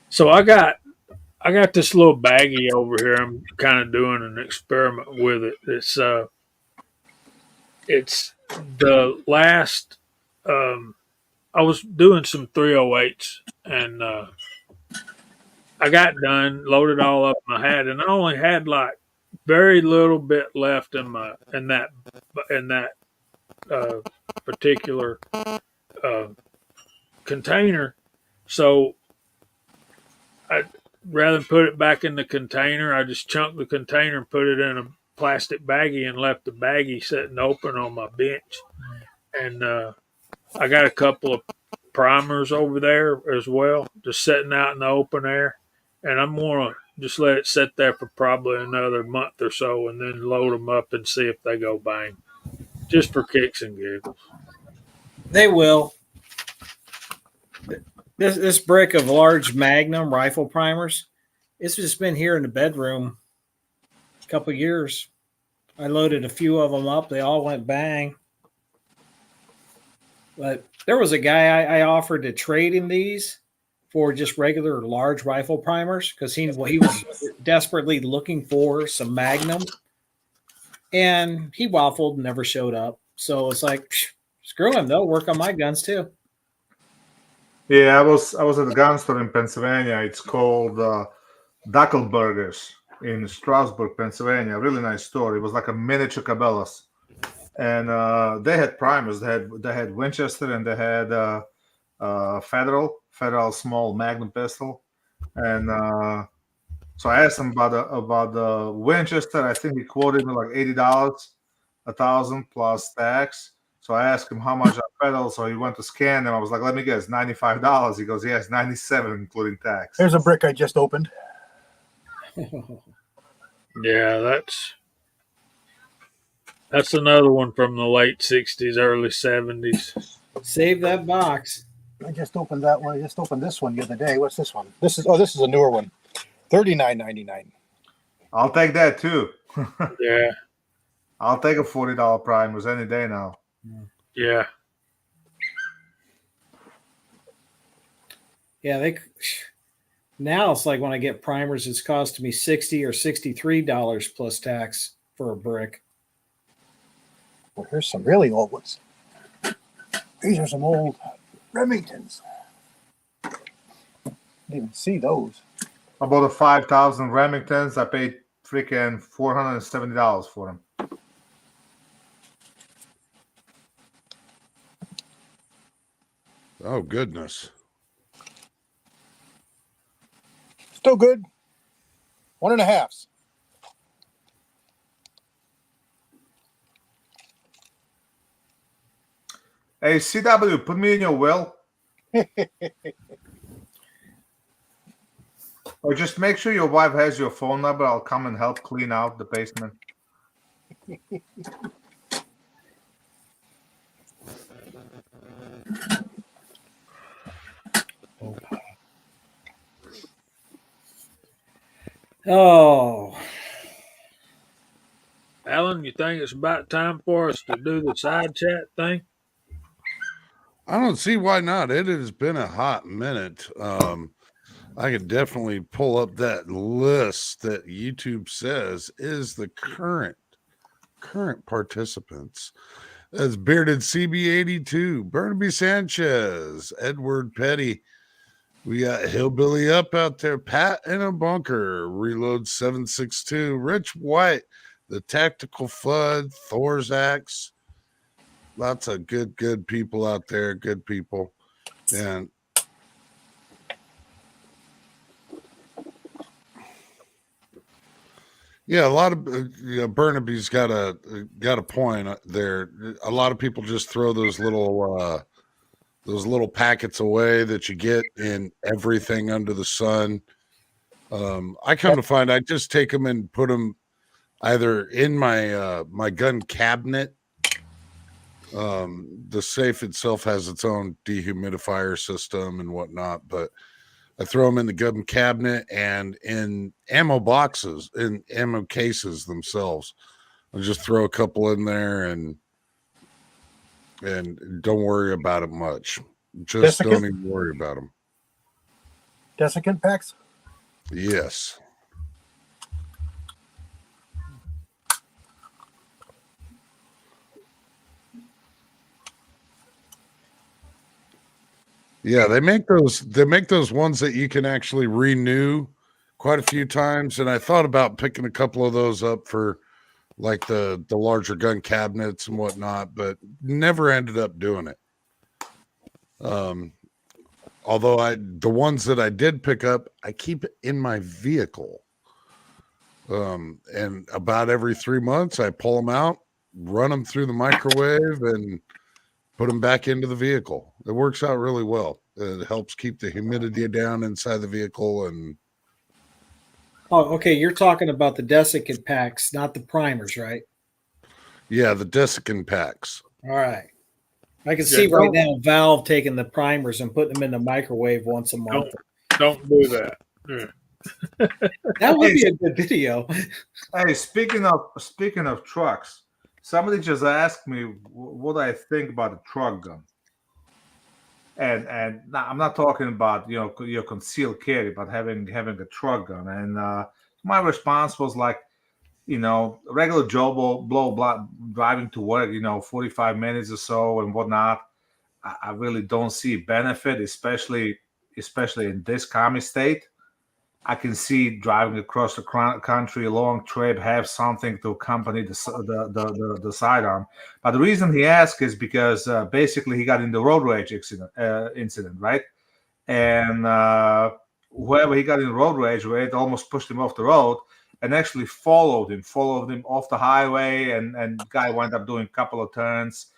So I got this little baggie over here. I'm kind of doing an experiment with it. It's the last. I was doing some 308s, and I got done, loaded all up my hat, and I only had like very little bit left in that particular container. So rather than put it back in the container, I just chunked the container and put it in a plastic baggie and left the baggie sitting open on my bench. And I got a couple of primers over there as well, just sitting out in the open air. And I'm going to just let it sit there for probably another month or so and then load them up and see if they go bang, just for kicks and giggles.
They will. This brick of large Magnum rifle primers, it's just been here in the bedroom a couple of years. I loaded a few of them up. They all went bang. But there was a guy I offered to trade him these for just regular large rifle primers because he was desperately looking for some Magnum. And he waffled and never showed up. So it's like, screw him. They'll work on my guns too.
Yeah, I was at a gun store in Pennsylvania. It's called Dackelberger's in Strasburg, Pennsylvania. A really nice store. It was like a miniature Cabela's, and they had primers. They had Winchester and they had Federal small Magnum pistol, and so I asked him about the Winchester. I think he quoted me like $80, $1,000 plus tax. So I asked him how much I pedal. So he went to scan them. I was like, let me guess, $95. He goes, yes, $97 including tax.
There's a brick I just opened.
Yeah, that's another one from the late 60s, early 70s.
Save that box.
I just opened that one. I just opened this one the other day. What's this one? This is a newer one. $39.99.
I'll take that too.
Yeah.
I'll take a $40 primers any day now.
Yeah.
Yeah, now it's like when I get primers, it's costing me $60 or $63 plus tax for a brick.
Well, here's some really old ones. These are some old Remingtons. Didn't even see those.
About the 5,000 Remingtons, I paid freaking $470 for them.
Oh, goodness.
Still good. 1.5.
Hey, CW, put me in your will. Or just make sure your wife has your phone number. I'll come and help clean out the basement.
Oh,
Alan, you think it's about time for us to do the side chat thing?
I don't see why not. It has been a hot minute. I could definitely pull up that list that YouTube says is the current participants. As Bearded CB82, Burnaby Sanchez, Edward Petty. We got Hillbilly Up out there, Pat in a Bunker, Reload 762, Rich White, The Tactical Flood, Thor's Axe. Lots of good people out there, good people. And yeah, a lot of Burnaby's got a point there. A lot of people just throw those little packets away that you get in everything under the sun. I come to find I just take them and put them either in my my gun cabinet. The safe itself has its own dehumidifier system and whatnot, but I throw them in the gun cabinet and in ammo boxes, in ammo cases themselves. I just throw a couple in there and don't worry about it much. Just don't even worry about them.
Desiccant packs?
Yes. Yeah, they make those ones that you can actually renew quite a few times. And I thought about picking a couple of those up for like the larger gun cabinets and whatnot, but never ended up doing it. Although the ones that I did pick up, I keep in my vehicle. And about every 3 months, I pull them out, run them through the microwave, and put them back into the vehicle. It works out really well. It helps keep the humidity down inside the vehicle. And
oh, okay. You're talking about the desiccant packs, not the primers, right?
yeah, the desiccant packs.
All right. I can see right now Valve taking the primers and putting them in the microwave once a month.
Don't do that. Yeah.
That would be a good video.
Hey, speaking of trucks, somebody just asked me what I think about a truck gun. And I'm not talking about your concealed carry, but having a truck gun. And my response was like, regular Joe blow driving to work, 45 minutes or so and whatnot. I really don't see benefit, especially in this commie state. I can see driving across the country, a long trip, have something to accompany the sidearm. But the reason he asked is because basically he got in the road rage incident, right? And whoever he got in road rage with almost pushed him off the road and actually followed him off the highway. And guy wound up doing a couple of turns,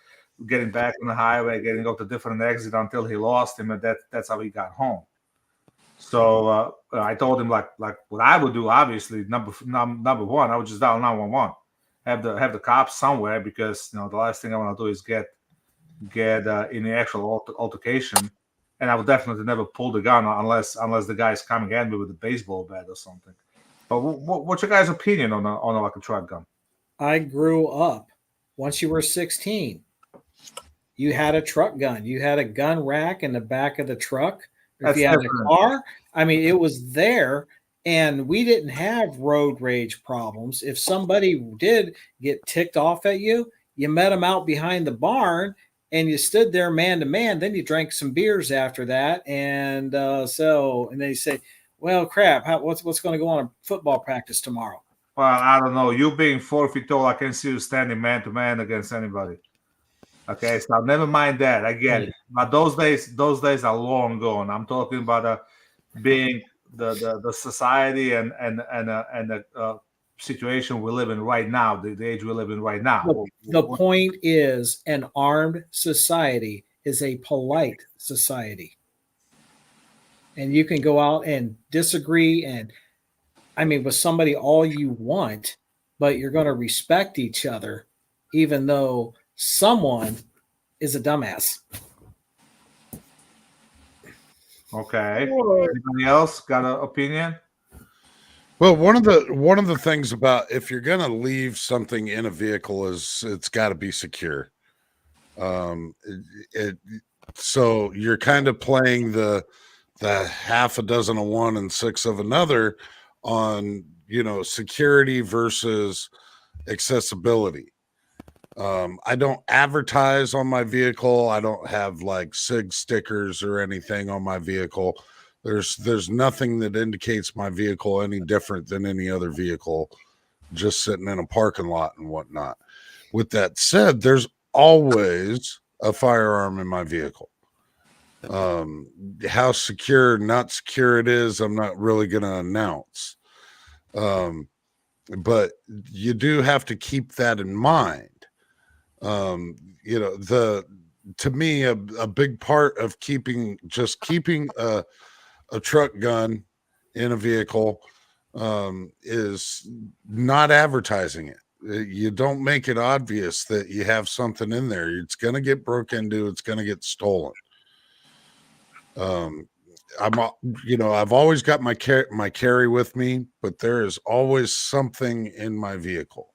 getting back on the highway, getting off the different exit until he lost him, and that's how he got home. So I told him like what I would do. Obviously, number one, I would just dial 911, have the cops somewhere, because the last thing I want to do is get in the actual altercation, and I would definitely never pull the gun unless the guy is coming at me with a baseball bat or something. But what's your guys' opinion on like a truck gun?
I grew up. Once you were 16, you had a truck gun. You had a gun rack in the back of the truck. If you had a car, I mean, it was there, and we didn't have road rage problems. If somebody did get ticked off at you, you met them out behind the barn, and you stood there man to man. Then you drank some beers after that, and then you say, "Well, crap, what's going to go on a football practice tomorrow?"
Well, I don't know. You being 4 feet tall, I can see you standing man to man against anybody. Okay, so never mind that. I get it. But those days are long gone. I'm talking about being the society and the situation we live in right now, the age we live in right now.
The point is, an armed society is a polite society. and you can go out and disagree and with somebody all you want, but you're going to respect each other, even though someone is a dumbass.
Okay. Anybody else got an opinion?
Well, one of the things about if you're gonna leave something in a vehicle is it's got to be secure. So you're kind of playing the half a dozen of one and six of another on security versus accessibility. I don't advertise on my vehicle. I don't have like SIG stickers or anything on my vehicle. There's nothing that indicates my vehicle any different than any other vehicle just sitting in a parking lot and whatnot. With that said, there's always a firearm in my vehicle. How secure, not secure it is, I'm not really going to announce. But you do have to keep that in mind. To me, a big part of keeping a truck gun in a vehicle is not advertising it. You don't make it obvious that you have something in there. It's going to get broke into. It's going to get stolen. I've always got my carry with me, but there is always something in my vehicle.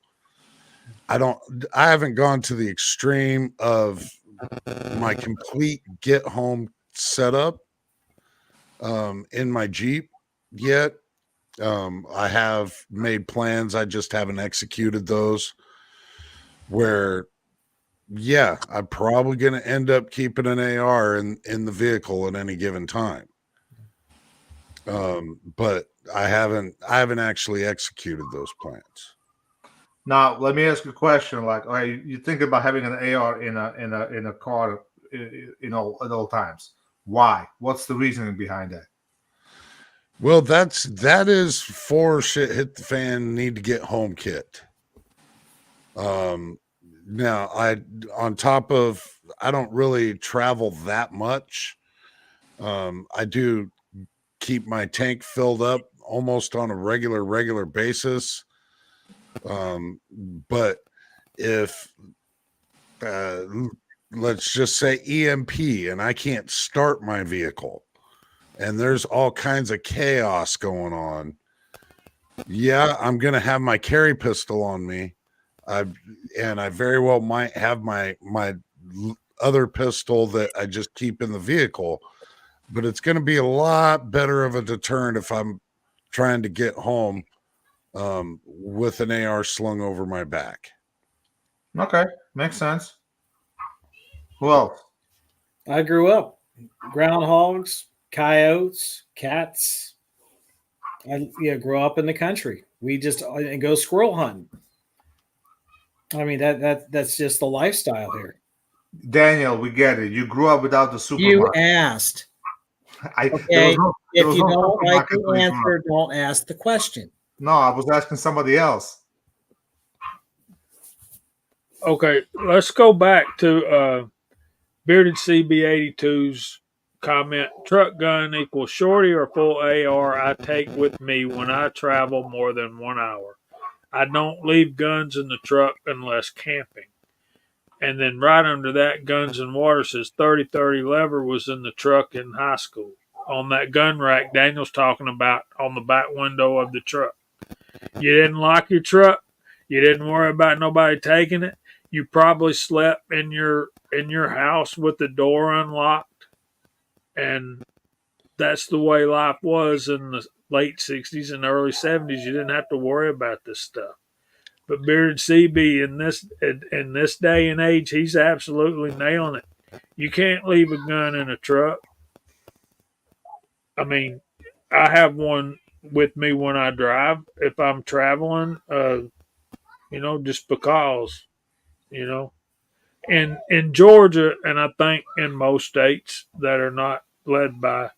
I haven't gone to the extreme of my complete get home setup in my Jeep yet. I have made plans. I just haven't executed those where, yeah, I'm probably going to end up keeping an AR in the vehicle at any given time. But I haven't actually executed those plans.
Now, let me ask you a question. Like, all right, you think about having an AR in a car, at all times. Why? What's the reasoning behind that?
Well, that is for shit hit the fan, need to get home kit. Now I don't really travel that much. I do keep my tank filled up almost on a regular basis. But if let's just say EMP and I can't start my vehicle and there's all kinds of chaos going on, yeah, I'm going to have my carry pistol on me. I very well might have my other pistol that I just keep in the vehicle, but it's going to be a lot better of a deterrent if I'm trying to get home with an AR slung over my back.
Okay, makes sense. Who else?
I grew up groundhogs, coyotes, cats. I grew up in the country. We just go squirrel hunting. I mean that's just the lifestyle here.
Daniel, we get it. You grew up without the supermarket.
You asked. Okay. If you don't like the answer, don't ask the question.
No, I was asking somebody else.
Okay, let's go back to Bearded CB82's comment. Truck gun equals shorty or full AR I take with me when I travel more than 1 hour. I don't leave guns in the truck unless camping. And then right under that, Guns and Water says 3030 lever was in the truck in high school. On that gun rack Daniel's talking about on the back window of the truck. You didn't lock your truck. You didn't worry about nobody taking it. You probably slept in your house with the door unlocked. And that's the way life was in the late 60s and early 70s. You didn't have to worry about this stuff. But Bearded CB in this day and age, he's absolutely nailing it. You can't leave a gun in a truck. I mean, I have one with me when I drive if I'm traveling, just because, In Georgia, and I think in most states that are not led by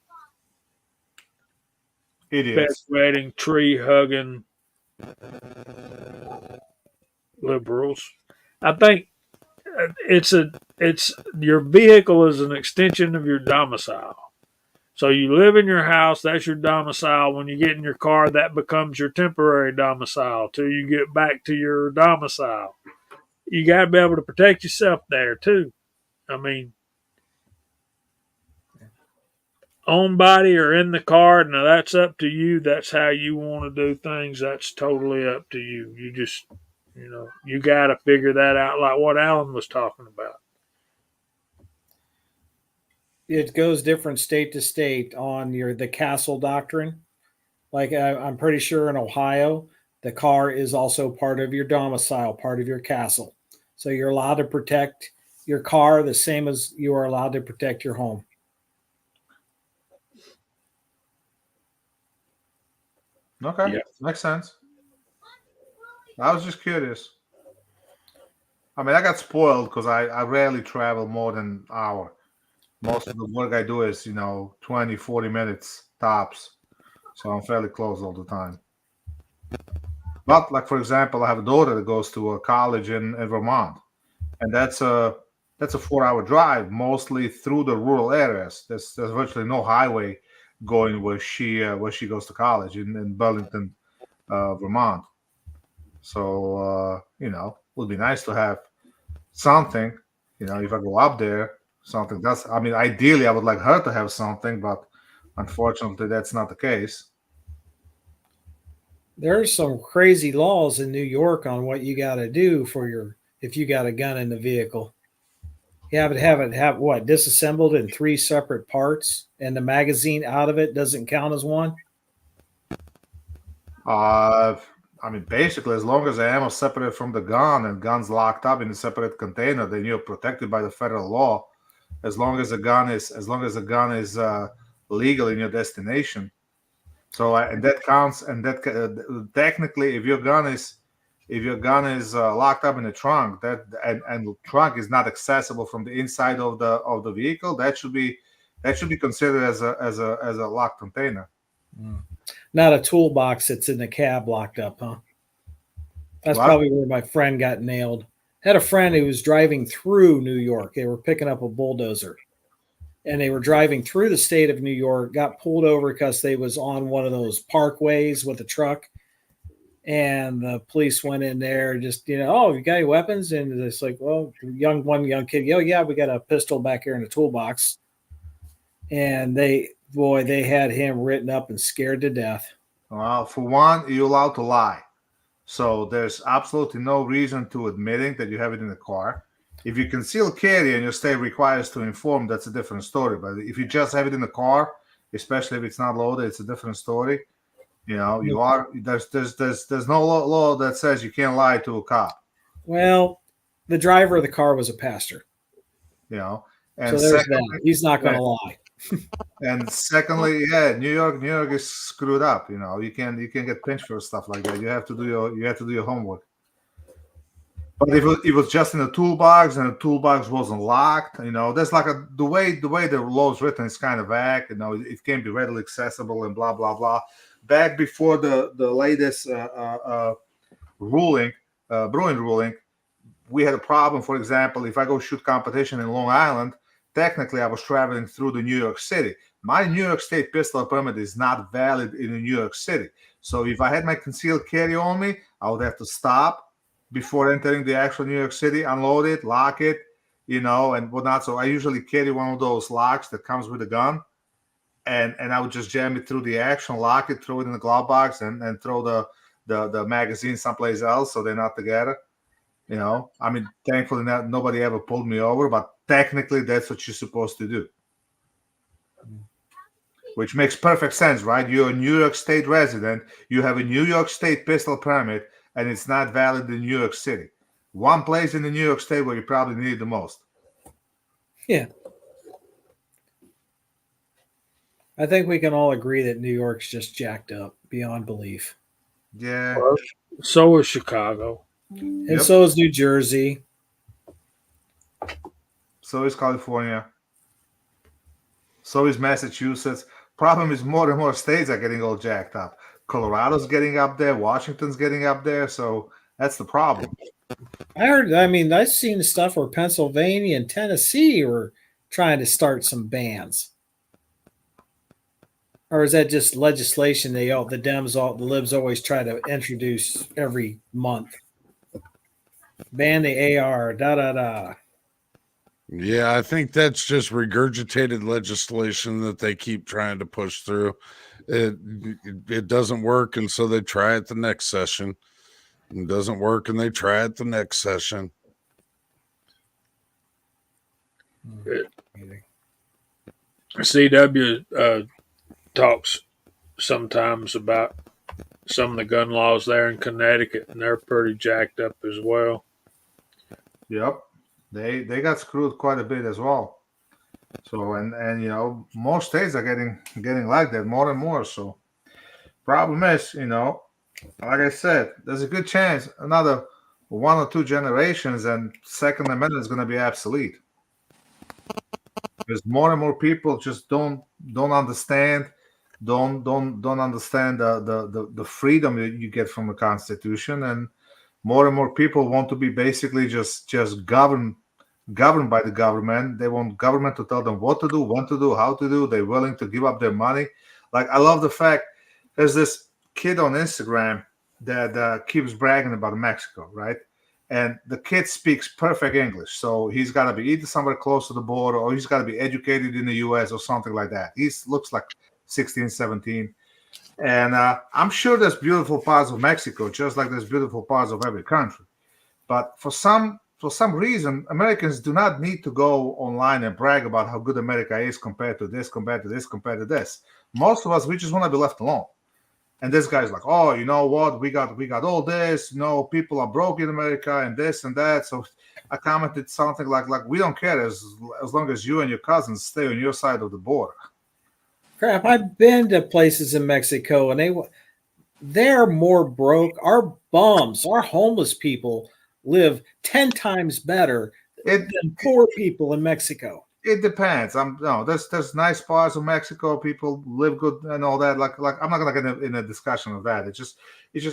idiots,
wedding, tree hugging liberals, I think it's your vehicle is an extension of your domicile. So you live in your house, that's your domicile. When you get in your car, that becomes your temporary domicile till you get back to your domicile. You got to be able to protect yourself there too. I mean, on body or in the car, now that's up to you. That's how you want to do things. That's totally up to you. You just, you got to figure that out, like what Alan was talking about.
It goes different state to state on the castle doctrine. Like I'm pretty sure in Ohio, the car is also part of your domicile, part of your castle. So you're allowed to protect your car the same as you are allowed to protect your home.
Okay,
Yeah.
makes sense. I was just curious. I mean, I got spoiled because I rarely travel more than an hour. Most of the work I do is, 20, 40 minutes tops. So I'm fairly close all the time. But, like, for example, I have a daughter that goes to a college in Vermont. And that's a 4-hour drive, mostly through the rural areas. There's virtually no highway going where she goes to college in Burlington, Vermont. So it would be nice to have something. If I go up there, something. Ideally, I would like her to have something, but unfortunately, that's not the case.
There's some crazy laws in New York on what you got to do if you got a gun in the vehicle. You have to have what disassembled in 3 separate parts, and the magazine out of it doesn't count as one.
Basically, as long as the ammo is separated from the gun and guns locked up in a separate container, then you're protected by the federal law. As long as the gun is legal in your destination. So and that counts. And that technically, if your gun is locked up in the trunk, and the trunk is not accessible from the inside of the vehicle, that should be considered as a locked container.
Not a toolbox that's in the cab locked up, huh? That's
What?
probably where my friend got nailed. Had a friend who was driving through New York. They were picking up a bulldozer, and they were driving through the state of New York, got pulled over because they was on one of those parkways with a truck. And the police went in there, just, oh, you got any weapons? And it's like, well, one young kid, oh, yeah, we got a pistol back here in the toolbox. And they had him written up and scared to death.
Well, for one, you're allowed to lie. So there's absolutely no reason to admitting that you have it in the car. If you conceal carry and your state requires to inform, that's a different story. But if you just have it in the car, especially if it's not loaded, it's a different story. There's no law that says you can't lie to a cop.
Well, the driver of the car was a pastor.
And
so there's that. He's not going to lie.
And secondly, New York is screwed up. You can't get pinched for stuff like that. You have to do your homework. But if it was just in a toolbox and the toolbox wasn't locked, there's like the way the law is written is kind of vague. It can't be readily accessible and blah blah blah. Back before the latest Bruin ruling, we had a problem. For example, if I go shoot competition in Long Island, technically I was traveling through the New York City. My New York State pistol permit is not valid in New York City. So if I had my concealed carry on me, I would have to stop before entering the actual New York City, unload it, lock it, and whatnot. So I usually carry one of those locks that comes with a gun. And I would just jam it through the action, lock it, throw it in the glove box, and throw the magazine someplace else so they're not together. Thankfully nobody ever pulled me over, but technically that's what you're supposed to do. Which makes perfect sense, right? You're a New York State resident, you have a New York State pistol permit, and it's not valid in New York City. One place in the New York State where you probably need it the most.
Yeah. I think we can all agree that New York's just jacked up beyond belief.
Yeah.
Well, so is Chicago.
And so is New Jersey.
So is California. So is Massachusetts. Problem is more and more states are getting all jacked up. Colorado's getting up there. Washington's getting up there. So that's the problem.
I've seen stuff where Pennsylvania and Tennessee were trying to start some bans. Or is that just legislation the libs always try to introduce every month? Ban the AR, da da da.
Yeah, I think that's just regurgitated legislation that they keep trying to push through. It doesn't work, and so they try it the next session. It doesn't work, and they try it the next session.
CW talks sometimes about some of the gun laws there in Connecticut, and they're pretty jacked up as well.
Yep, they got screwed quite a bit as well. So and you know, more states are getting like that more and more. So problem is, you know, like I said, there's a good chance another 1 or 2 generations and Second Amendment is going to be obsolete because more and more people just don't understand, don't understand the freedom that you get from the Constitution, and more and more people want to be basically just governed by the government. They want government to tell them what to do, when to do, how to do. They're willing to give up their money. Like I love the fact there's this kid on Instagram that keeps bragging about Mexico, right? And the kid speaks perfect English. So he's got to be either somewhere close to the border or he's got to be educated in the US or something like that. He looks like 16, 17. And I'm sure there's beautiful parts of Mexico, just like there's beautiful parts of every country. But for some reason, Americans do not need to go online and brag about how good America is compared to this, compared to this, compared to this. Most of us, we just want to be left alone. And this guy's like, oh, you know what? We got all this. You know, people are broke in America and this and that. So I commented something like we don't care as long as you and your cousins stay on your side of the border.
Crap, I've been to places in Mexico and they're more broke. Our bums, our homeless people live 10 times better than poor people in Mexico.
It depends. There's nice parts of Mexico. People live good and all that. Like I'm not gonna get in a discussion of that. It's just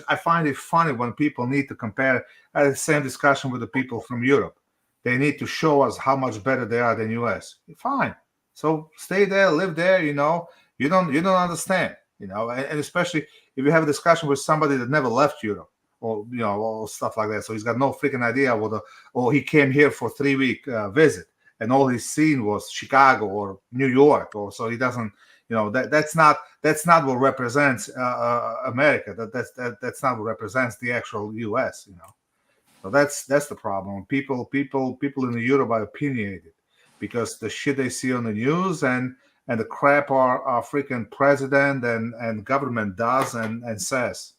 I find it funny when people need to compare. I had the same discussion with the people from Europe. They need to show us how much better they are than US. Fine. So stay there, live there. You know, you don't understand. You know, and especially if you have a discussion with somebody that never left Europe or you know or stuff like that. So he's got no freaking idea or he came here for 3-week visit. And all he's seen was Chicago or New York, or so he doesn't, you know, that's not what represents America. That's not what represents the actual U.S. You know, so that's the problem. People in Europe are opinionated because the shit they see on the news and the crap our freaking president and government does and says.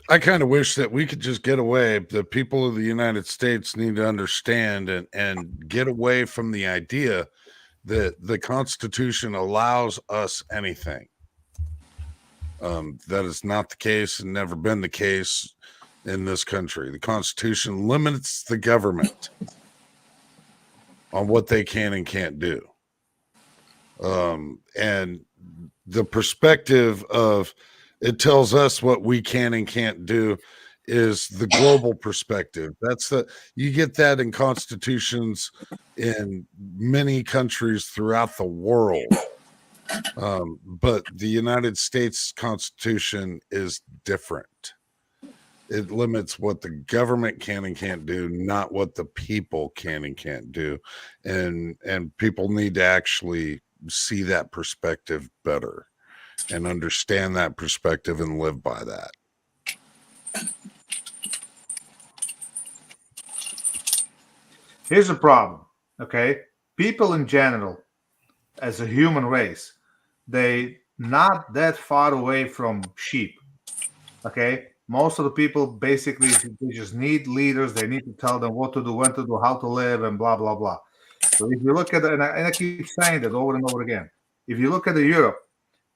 I kind of wish that we could just get away. The people of the United States need to understand and get away from the idea that the Constitution allows us anything. That is not the case and never been the case in this country. The Constitution limits the government on what they can and can't do. And the perspective of it tells us what we can and can't do is the global perspective. You get that in constitutions in many countries throughout the world. But the United States Constitution is different. It limits what the government can and can't do, not what the people can and can't do. And people need to actually see that perspective better and understand that perspective and live by that.
Here's the problem, okay? People in general, as a human race, they not that far away from sheep, okay? Most of the people basically they just need leaders. They need to tell them what to do, when to do, how to live, and blah, blah, blah. So if you look at it, and I keep saying that over and over again, if you look at Europe,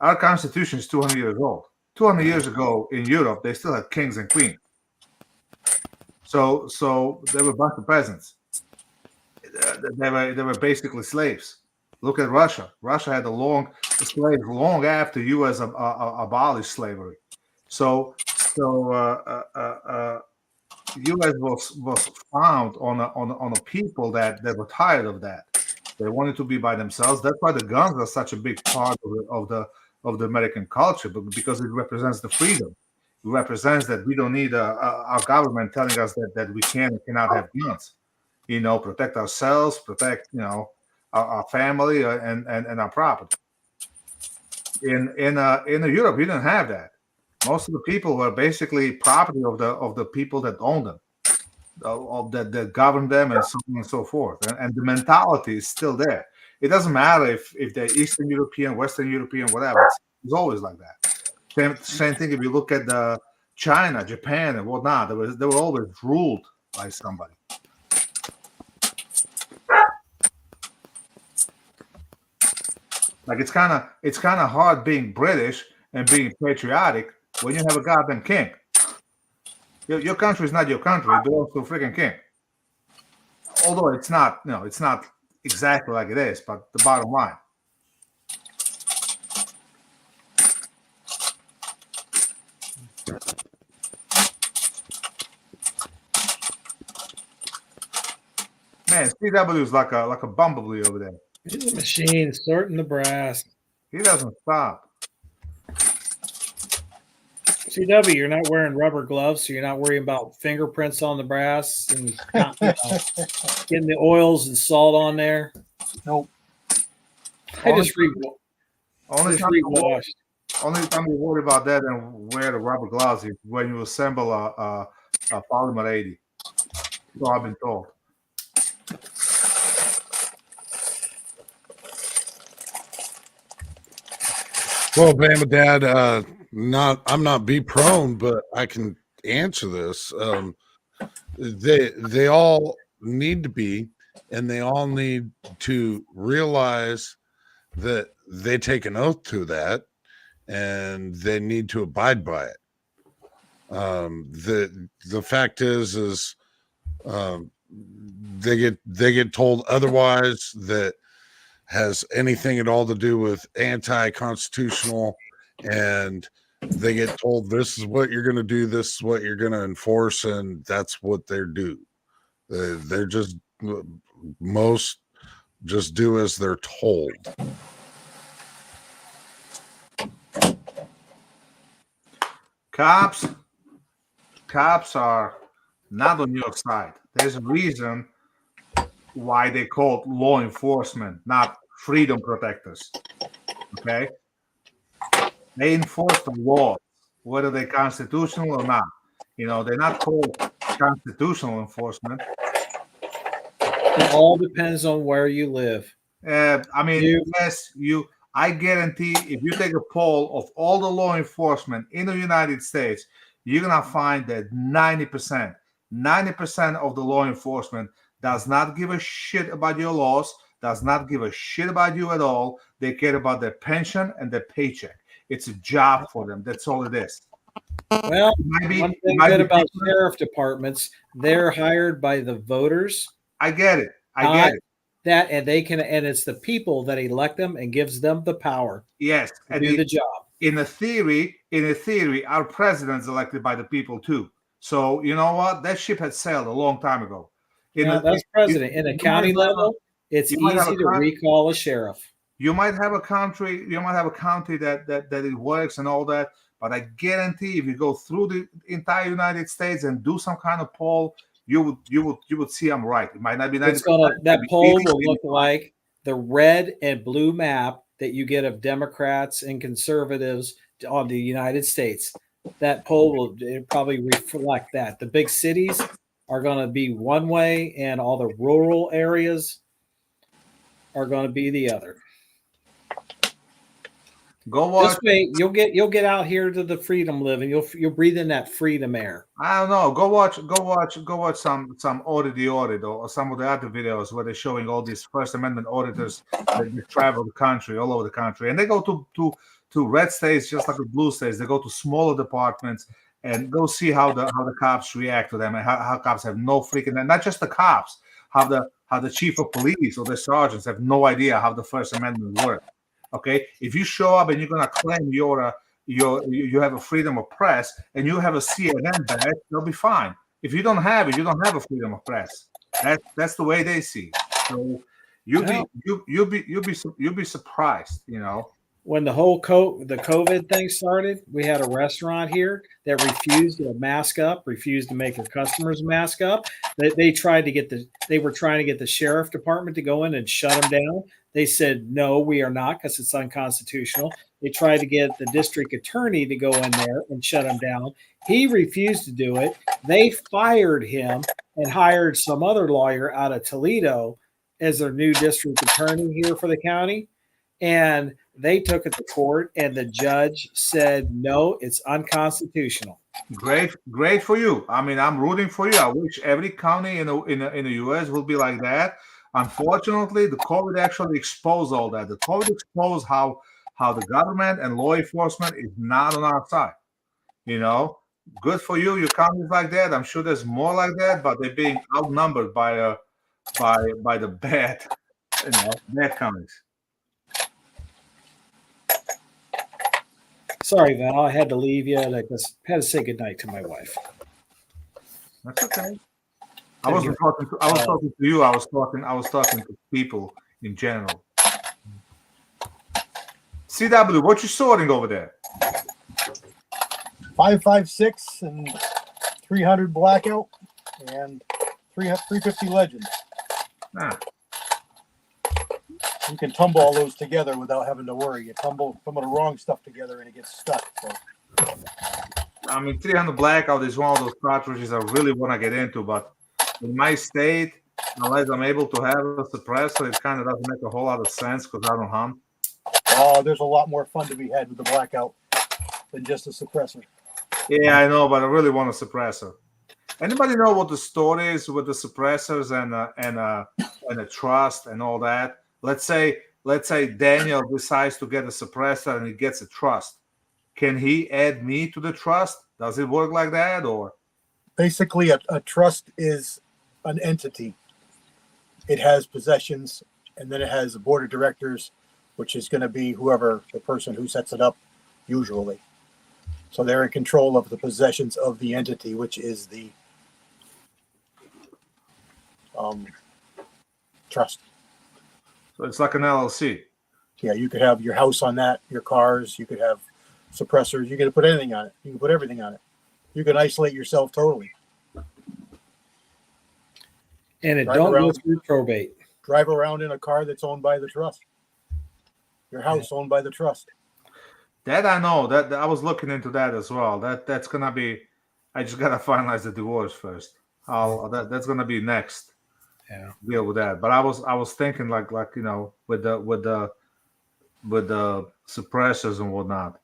our constitution is 200 years old. 200 years ago in Europe, they still had kings and queens. So they were a bunch of peasants. They were basically slaves. Look at Russia. Russia had slaves long after U.S. abolished slavery. So So U.S. was found on a people that were tired of that. They wanted to be by themselves. That's why the guns are such a big part of the American culture, but because it represents the freedom. It represents that we don't need our government telling us that we can and cannot have guns. Protect ourselves, protect our family and our property. In Europe, we didn't have that. Most of the people were basically property of the people that own them, that govern them, and so on and so forth. And the mentality is still there. It doesn't matter if they're Eastern European, Western European, whatever. It's always like that. Same thing if you look at China, Japan, and whatnot. They were always ruled by somebody. Like it's kind of hard being British and being patriotic when you have a goddamn king. Your country is not your country; it belongs to a freaking king. Although it's not exactly like it is, but the bottom line. Man, CW is like a bumblebee over there.
He's a machine sorting the brass.
He doesn't stop.
CW, you're not wearing rubber gloves, so you're not worrying about fingerprints on the brass and getting the oils and salt on there.
Nope.
I just rewashed.
Only time you worry about that and wear the rubber gloves is when you assemble a polymer 80. So I've been told.
Well, Bama Dad, I'm not be prone, but I can answer this. They all need to be, and they all need to realize that they take an oath to that, and they need to abide by it. The fact is they get told otherwise that has anything at all to do with anti-constitutional, and they get told this is what you're going to do, this is what you're going to enforce, and that's what they do. They're just most just do as they're told.
Cops are not on your side. There's a reason why they call law enforcement, not freedom protectors. Okay? They enforce the laws, whether they're constitutional or not. They're not called constitutional enforcement.
It all depends on where you live.
I guarantee if you take a poll of all the law enforcement in the United States, you're going to find that 90% of the law enforcement does not give a shit about your laws, does not give a shit about you at all. They care about their pension and their paycheck. It's a job for them. That's all it is.
Well, one thing good about sheriff departments, they're hired by the voters.
I get it. I get it.
That, and it's the people that elect them and gives them the power.
Yes,
to do the job.
In a theory, our president's elected by the people too. So you know what? That ship had sailed a long time ago.
That's president. In a county level, it's easy to recall a sheriff.
You might have a county that it works and all that, but I guarantee if you go through the entire United States and do some kind of poll, you would see I'm right. It might not be 90%.
That poll will look like the red and blue map that you get of Democrats and conservatives on the United States. That poll will probably reflect that. The big cities are going to be one way, and all the rural areas are going to be the other.
Go watch.
This way, you'll get out here to the freedom living. You'll breathe in that freedom air.
I don't know. Go watch some audit or some of the other videos where they're showing all these First Amendment auditors that travel the country, all over the country, and they go to red states just like the blue states. They go to smaller departments and go see how the cops react to them, and how cops have no freaking, and not just the cops, how the chief of police or the sergeants have no idea how the First Amendment works. Okay, if you show up and you're gonna claim you're you have a freedom of press, and you have a CNN badge, they'll be fine. If you don't have it, you don't have a freedom of press. That's the way they see it. So you'll be surprised, you know.
When the whole the COVID thing started, we had a restaurant here that refused to mask up, refused to make their customers mask up. They tried to get they were trying to get the sheriff department to go in and shut them down. They said, no, we are not, because it's unconstitutional. They tried to get the district attorney to go in there and shut him down. He refused to do it. They fired him and hired some other lawyer out of Toledo as their new district attorney here for the county. And they took it to court, and the judge said, no, it's unconstitutional.
Great for you. I mean, I'm rooting for you. I wish every county in the U.S. will be like that. Unfortunately, the COVID actually exposed all that. The COVID exposed how the government and law enforcement is not on our side. You know, good for you. Your counties like that. I'm sure there's more like that, but they're being outnumbered by the bad counties.
Sorry, Val, I had to leave you. I just had to say goodnight to my wife.
That's okay. I wasn't talking to you. I was talking to people in general. CW, what you sorting over there?
5.56 and 300 blackout and 350 legend.
Ah.
You can tumble all those together without having to worry. You tumble some of the wrong stuff together and it gets stuck. So.
I mean, 300 blackout is one of those cartridges I really want to get into, but in my state, unless I'm able to have a suppressor, it kind of doesn't make a whole lot of sense because I don't hunt.
Oh, there's a lot more fun to be had with the blackout than just a suppressor.
Yeah, I know, but I really want a suppressor. Anybody know what the story is with the suppressors and a trust and all that? Let's say Daniel decides to get a suppressor and he gets a trust. Can he add me to the trust? Does it work like that, or?
Basically, a trust is an entity. It has possessions, and then it has a board of directors, which is going to be whoever the person who sets it up, usually. So they're in control of the possessions of the entity, which is the trust.
So it's like an LLC.
Yeah, you could have your house on that, your cars, you could have suppressors, you can put anything on it. You can put everything on it. You can isolate yourself totally.
And it don't go through probate.
Drive around in a car that's owned by the trust. Your house owned by the trust.
That I know. That I was looking into that as well. That's gonna be. I just gotta finalize the divorce first. That's gonna be next.
Yeah.
Deal with that. But I was thinking like you know with the suppressors and whatnot.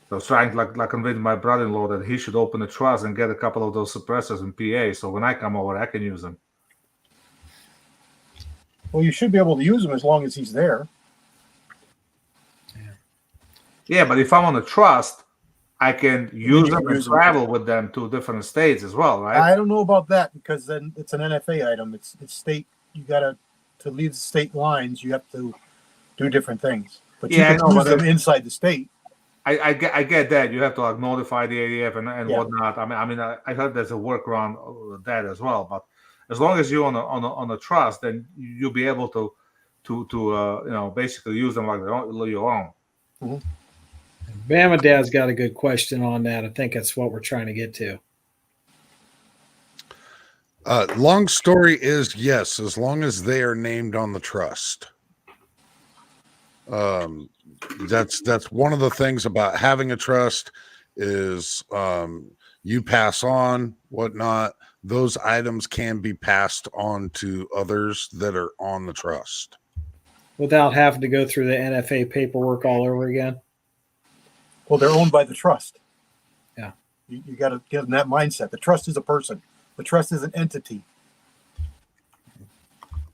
So I was trying like convince my brother-in-law that he should open a trust and get a couple of those suppressors in PA. So when I come over, I can use them.
Well, you should be able to use them as long as he's there.
Yeah, but if I'm on a trust, I can use them and travel with them to different states as well, right?
I don't know about that because then it's an NFA item. It's state. You gotta to leave the state lines. You have to do different things. But you can use them inside the state.
I get that. You have to like notify the ADF and whatnot. I mean, I heard there's a workaround of that as well. But as long as you're on a trust, then you'll be able to you know basically use them like your own.
Mm-hmm.
Bama Dad's got a good question on that. I think that's what we're trying to get to.
Long story is yes, as long as they are named on the trust. That's one of the things about having a trust is you pass on whatnot. Those items can be passed on to others that are on the trust
without having to go through the NFA paperwork all over again.
Well, they're owned by the trust.
Yeah.
You got to get in that mindset. The trust is a person. The trust is an entity.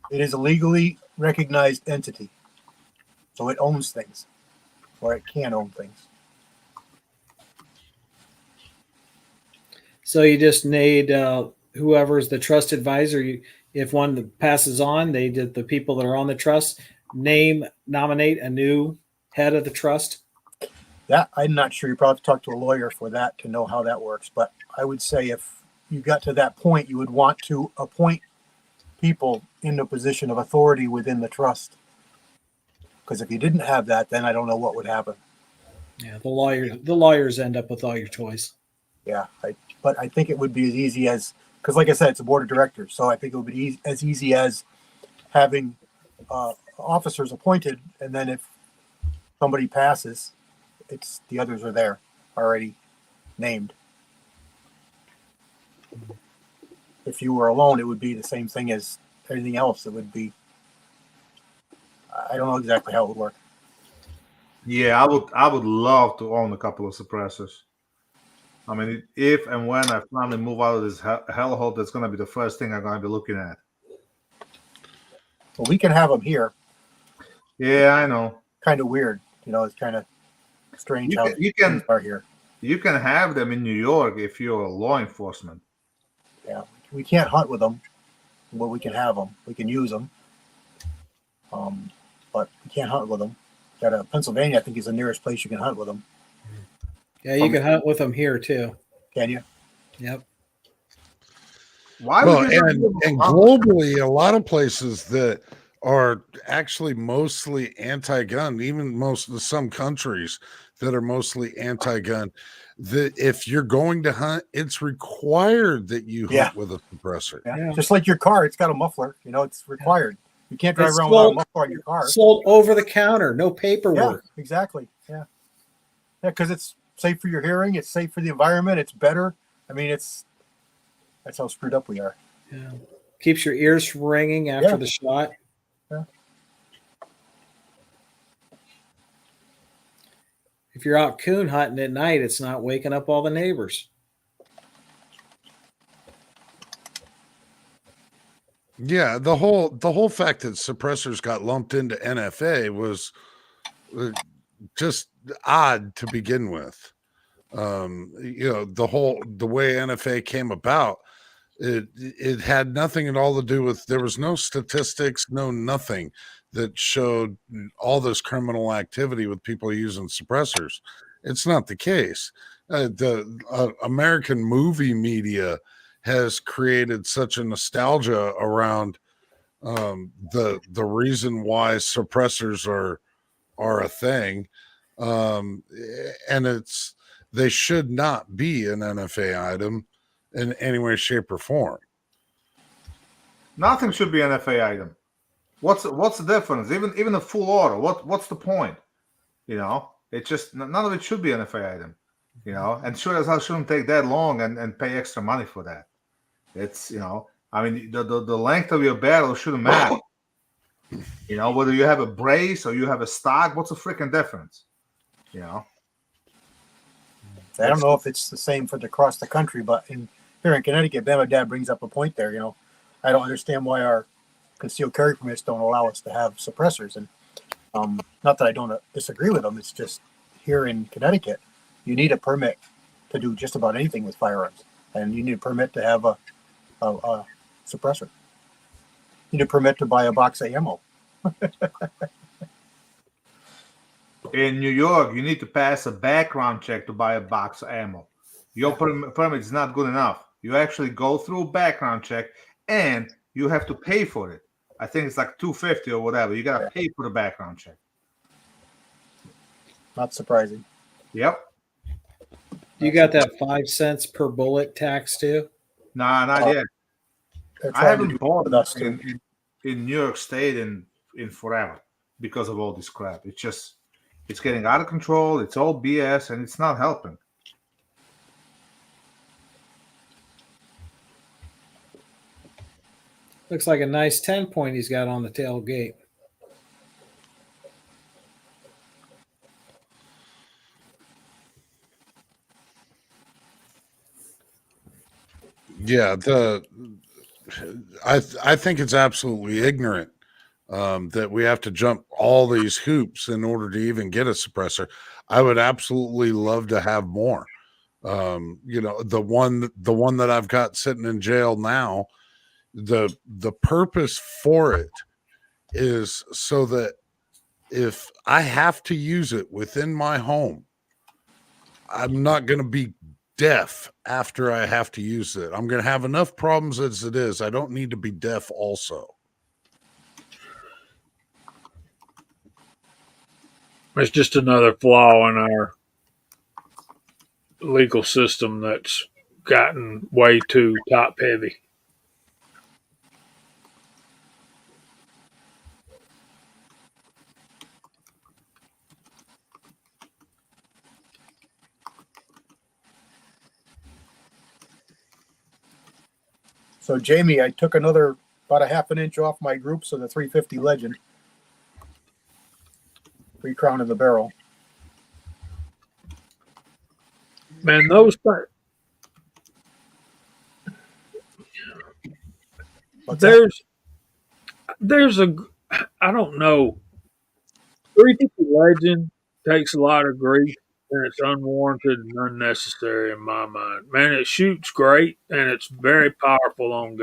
It is a legally recognized entity. So it owns things. Or it can own things.
So you just need whoever's the trust advisor. If one passes on, the people that are on the trust nominate a new head of the trust.
That I'm not sure. You probably have to talk to a lawyer for that to know how that works. But I would say if you got to that point, you would want to appoint people in a position of authority within the trust. Because if you didn't have that, then I don't know what would happen.
Yeah, the lawyers end up with all your toys.
Yeah, but I think it would be as easy as, because like I said, it's a board of directors. So I think it would be as easy as having officers appointed, and then if somebody passes, it's the others are there already named. If you were alone, it would be the same thing as everything else. It would be, I don't know exactly how it would work.
Yeah, I would love to own a couple of suppressors. I mean, if and when I finally move out of this hellhole, that's going to be the first thing I'm going to be looking at.
Well, we can have them here.
Yeah, I know.
Kind of weird. It's kind of strange how
you can
things are here.
You can have them in New York if you're law enforcement.
Yeah, we can't hunt with them, but we can have them. We can use them, but we can't hunt with them. Pennsylvania, I think, is the nearest place you can hunt with them.
Yeah, you can hunt with them here too.
Can you?
Yep.
Why
Well,
would you
and globally, a lot of places that are actually mostly anti-gun, even some countries that are mostly anti-gun, that if you're going to hunt, it's required that you hunt with a suppressor.
Yeah. Just like your car, it's got a muffler. It's required. You can't drive
It's
around without a muffler on your car.
Sold over the counter, no paperwork.
Yeah, exactly. Yeah, because it's safe for your hearing. It's safe for the environment. It's better. I mean, that's how screwed up we are.
Yeah, keeps your ears from ringing after the shot.
Yeah.
If you're out coon hunting at night, it's not waking up all the neighbors.
Yeah, the whole fact that suppressors got lumped into NFA was just odd to begin with. The way NFA came about, it had nothing at all to do with. There was no statistics, no nothing that showed all this criminal activity with people using suppressors. It's not the case. The American movie media has created such a nostalgia around the reason why suppressors are a thing, and they should not be an NFA item in any way, shape, or form.
Nothing should be an FA item. What's the difference? Even a full auto. What's the point? It's just none of it should be an FA item. And sure as hell shouldn't take that long and pay extra money for that. It's I mean the length of your barrel shouldn't matter. Whether you have a brace or you have a stock, what's the freaking difference?
I don't know if it's the same for across the country, but here in Connecticut, Ben, my dad brings up a point there. I don't understand why our concealed carry permits don't allow us to have suppressors. And not that I don't disagree with them. It's just here in Connecticut, you need a permit to do just about anything with firearms, and you need a permit to have a suppressor. You need a permit to buy a box of ammo.
In New York, you need to pass a background check to buy a box of ammo. Your permit is not good enough. You actually go through a background check, and you have to pay for it. I think it's like $250 or whatever. You got to pay for the background check.
Not surprising.
Yep.
You got that 5 cents per bullet tax too?
Nah, not yet. I haven't bought in New York State in forever because of all this crap. It's getting out of control. It's all BS, and it's not helping.
Looks like a nice 10-point he's got on the tailgate.
Yeah, I think it's absolutely ignorant that we have to jump all these hoops in order to even get a suppressor. I would absolutely love to have more. The one that I've got sitting in jail now, the purpose for it is so that if I have to use it within my home, I'm not going to be deaf after I have to use it. I'm going to have enough problems as it is. I don't need to be deaf also.
It's just another flaw in our legal system that's gotten way too top heavy.
So, Jamie, I took another about a half an inch off my groups of the 350 Legend. Recrowning the barrel.
Man, those there's a I don't know. 350 Legend takes a lot of grief and it's unwarranted and unnecessary in my mind. Man, it shoots great and it's very powerful on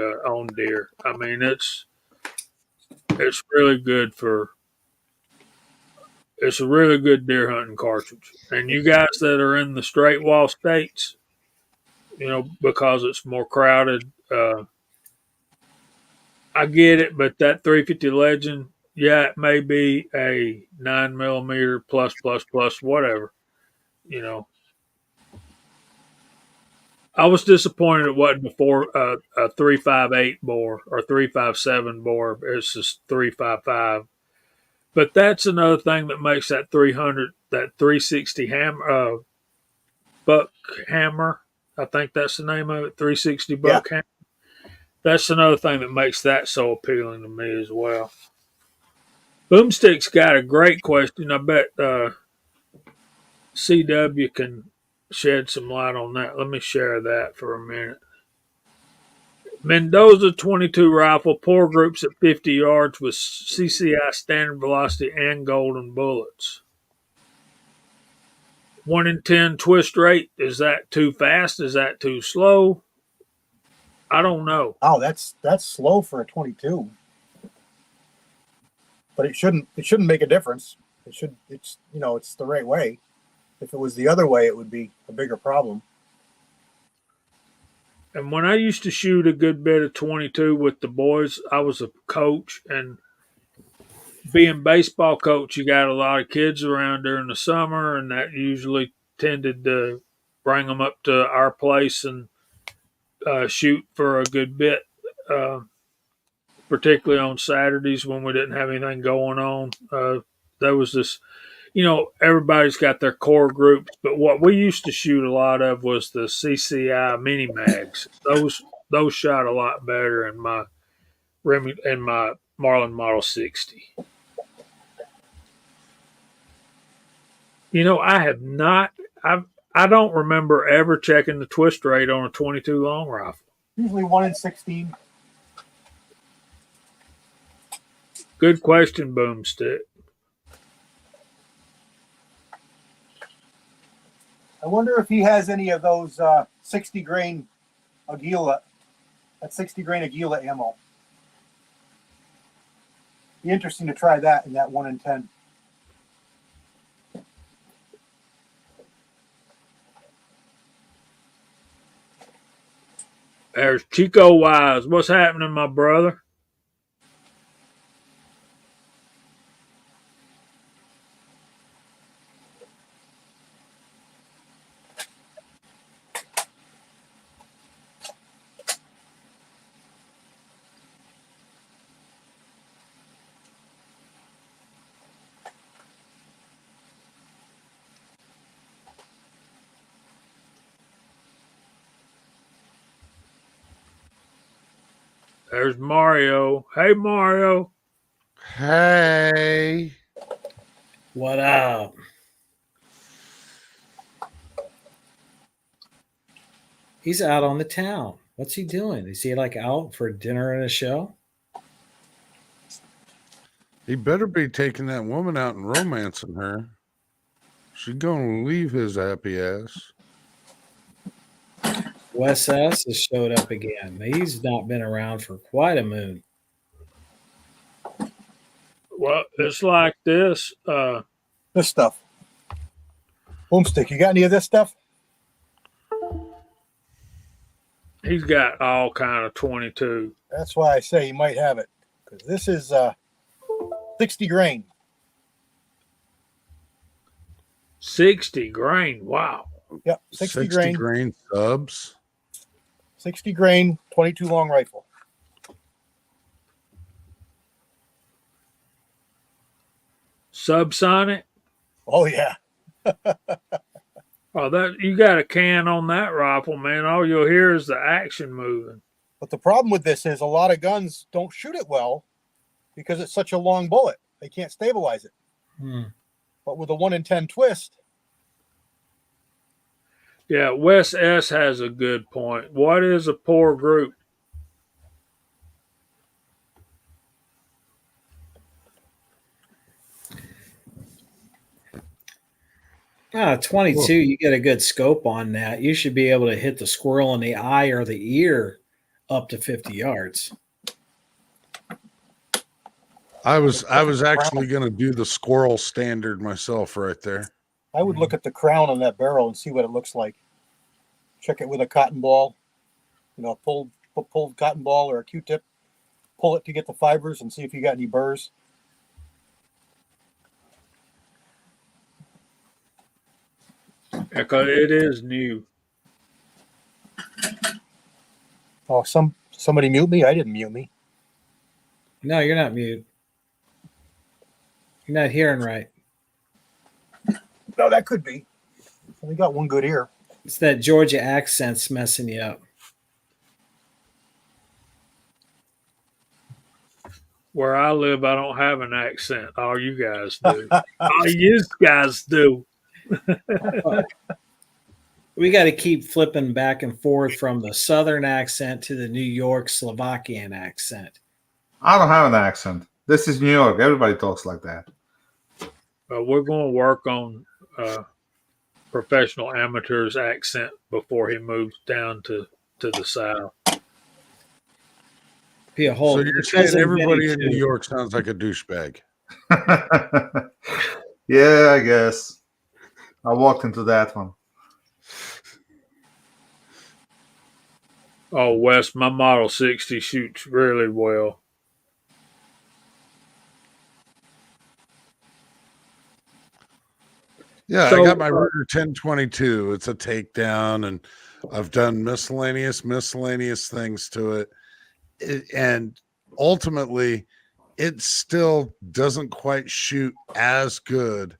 deer. I mean, it's really good for. It's a really good deer hunting cartridge. And you guys that are in the straight wall states, because it's more crowded, I get it, but that 350 Legend, yeah, it may be a 9mm plus, whatever. I was disappointed it wasn't before a 358 bore or 357 bore. It's just 355. But that's another thing that makes that 360 hammer, buck hammer. I think that's the name of it, 360 buck hammer. That's another thing that makes that so appealing to me as well. Boomstick's got a great question. I bet CW can shed some light on that. Let me share that for a minute. Mendoza 22 rifle, pour groups at 50 yards with CCI standard velocity and golden bullets. 1 in 10 twist rate. Is that too fast? Is that too slow? I don't know.
Oh, that's slow for a 22. But it shouldn't make a difference. It's the right way. If it was the other way, it would be a bigger problem.
And when I used to shoot a good bit of 22 with the boys, I was a coach, and being baseball coach, you got a lot of kids around during the summer, and that usually tended to bring them up to our place and shoot for a good bit, particularly on Saturdays when we didn't have anything going on. There was this, everybody's got their core groups, but what we used to shoot a lot of was the CCI mini mags. Those shot a lot better in my Marlin Model 60. I don't remember ever checking the twist rate on a 22 long rifle.
Usually 1 in 16.
Good question, Boomstick.
I wonder if he has any of those 60 grain Aguila, that 60 grain Aguila ammo. Be interesting to try that in that 1 in 10.
There's Chico Wise. What's happening, my brother? There's Mario. Hey, Mario.
Hey.
What up? He's out on the town. What's he doing? Is he out for dinner and a show?
He better be taking that woman out and romancing her. She's going to leave his happy ass.
Wes S. has showed up again. He's not been around for quite a moon.
Well, it's like this.
This stuff. Boomstick, you got any of this stuff?
He's got all kind of 22.
That's why I say you might have it, because this is 60 grain.
60 grain. Wow.
Yep, 60 grain.
grain subs.
60 grain, 22 long rifle.
Subsonic.
Oh yeah.
Oh, that you got a can on that rifle, man. All you'll hear is the action moving.
But the problem with this is a lot of guns don't shoot it well because it's such a long bullet. They can't stabilize it. But with a 1 in 10 twist,
Yeah, Wes S has a good point. What is a poor group?
22, you get a good scope on that. You should be able to hit the squirrel in the eye or the ear up to 50 yards.
I was actually going to do the squirrel standard myself right there.
I would look at the crown on that barrel and see what it looks like. Check it with a cotton ball, pulled cotton ball or a Q-tip. Pull it to get the fibers and see if you got any burrs.
Because it is new.
Oh, somebody mute me? I didn't mute me.
No, you're not mute. You're not hearing right.
No, that could be. We got one good ear.
It's that Georgia accent's messing you up.
Where I live, I don't have an accent. All you guys do. All you guys do.
We got to keep flipping back and forth from the Southern accent to the New York Slovakian accent.
I don't have an accent. This is New York. Everybody talks like that.
We're going to work on professional amateur's accent before he moves down to the South.
Be a whole.
So you're saying everybody in New York sounds like a douchebag?
Yeah, I guess. I walked into that one.
Oh, Wes, my Model 60 shoots really well.
Yeah,
So,
I got my Ruger 1022. It's a takedown, and I've done miscellaneous things to it. And ultimately, it still doesn't quite shoot as good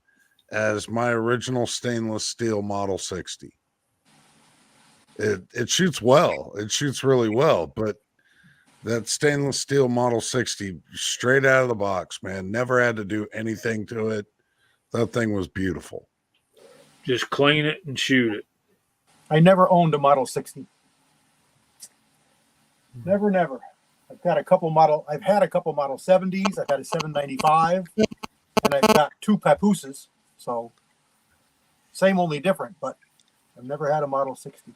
as my original stainless steel Model 60. It shoots well. It shoots really well, but that stainless steel Model 60, straight out of the box, man, never had to do anything to it. That thing was beautiful.
just clean it and shoot it.
I never owned a Model 60. Never. I've had a couple Model 70s. I've had a 795, and I've got two Papooses. So same, only different, but I've never had a Model 60.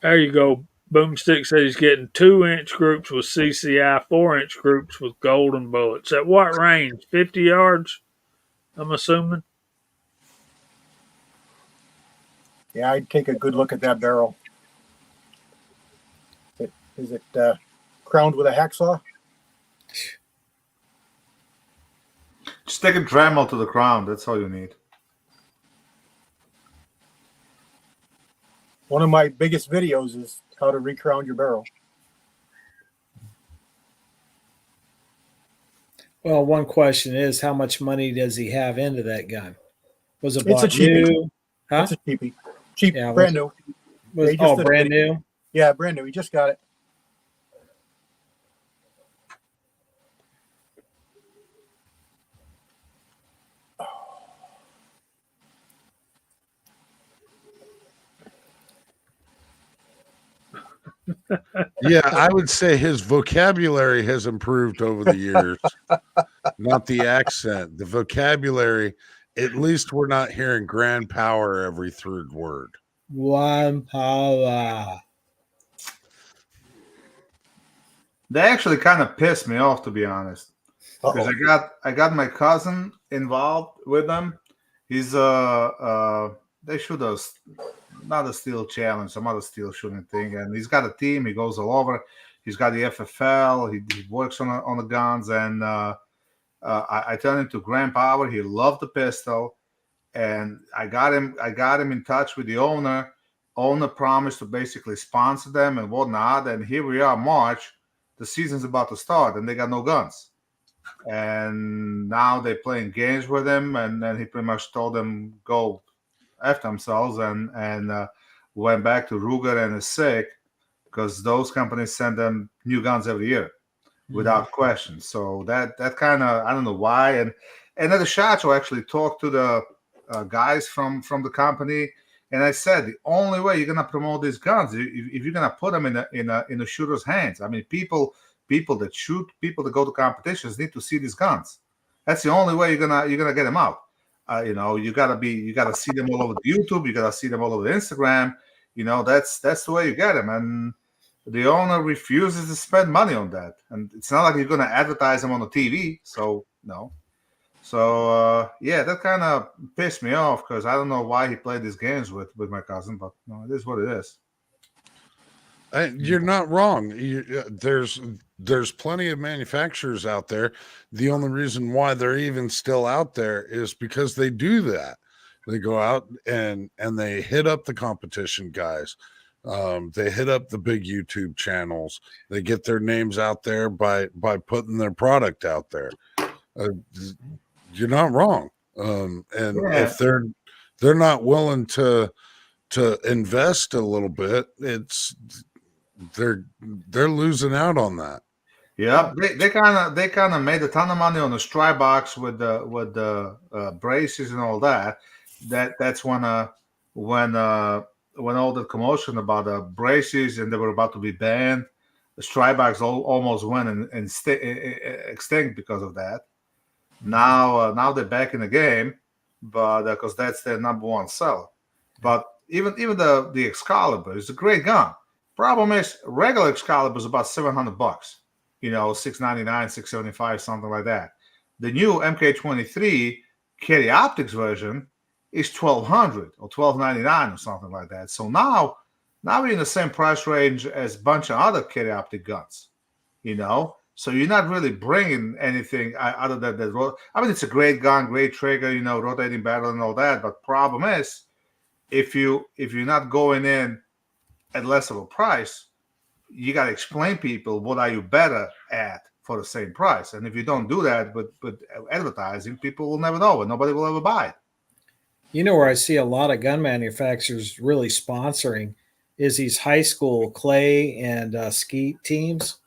There you go. Boomstick says he's getting 2-inch groups with CCI, 4-inch groups with golden bullets. At what range? 50 yards, I'm assuming?
Yeah, I'd take a good look at that barrel. Is it crowned with a hacksaw?
Just take a Dremel to the crown. That's all you need.
One of my biggest videos is how to recrown your barrel.
Well, one question is, how much money does he have into that gun? Was it
It's
bought
a cheapie.
new? Huh?
It's a cheapie. Cheap,
Yeah,
brand new.
Was,
They just did a
brand
video.
new?
Yeah, brand new. He just got it.
Yeah, I would say his vocabulary has improved over the years, not the accent. The vocabulary, at least we're not hearing grand power every third word.
One power.
They actually kind of pissed me off, to be honest. because I got my cousin involved with them. He's they shoot a not a steel challenge, some other steel shooting thing, and he's got a team. He goes all over. He's got the FFL. He works on the guns, and I turned him to Grand Power. He loved the pistol, and I got him in touch with the owner. Owner promised to basically sponsor them and whatnot. And here we are, March. The season's about to start, and they got no guns. And now they're playing games with him, and then he pretty much told them go after themselves, and went back to Ruger and Sig because those companies send them new guns every year without question. So that kind of, I don't know why. And at the shot show, actually talked to the guys from the company, and I said the only way you're gonna promote these guns if you're gonna put them in a shooter's hands. I mean, people that shoot, people that go to competitions need to see these guns. That's the only way you're gonna get them out. You gotta see them all over YouTube. You gotta see them all over Instagram. That's the way you get them. And the owner refuses to spend money on that, and it's not like you're going to advertise them on the TV. So no. So yeah, that kind of pissed me off because I don't know why he played these games with my cousin, but it is what it is.
You're not wrong. There's plenty of manufacturers out there. The only reason why they're even still out there is because they do that. They go out and they hit up the competition guys. They hit up the big YouTube channels. They get their names out there by putting their product out there. You're not wrong. And if they're not willing to invest a little bit, they're losing out on that.
Yeah, they kind of made a ton of money on the strike box with the braces and all that. That's when all the commotion about the braces and they were about to be banned, the strike box almost went and extinct because of that. Now they're back in the game, but because that's their number one seller. But even the Excalibur is a great gun. Problem is, regular Excalibur is about $700, $699, $675, something like that. The new MK23 Carry Optics version is $1,200 or $1,299 or something like that. So now we're in the same price range as a bunch of other Carry Optic guns, So you're not really bringing anything other than that. I mean, it's a great gun, great trigger, rotating barrel and all that. But problem is, if you're not going in at less of a price, you got to explain people what are you better at for the same price. And if you don't do that with advertising, people will never know and nobody will ever buy it.
Where I see a lot of gun manufacturers really sponsoring is these high school clay and skeet teams.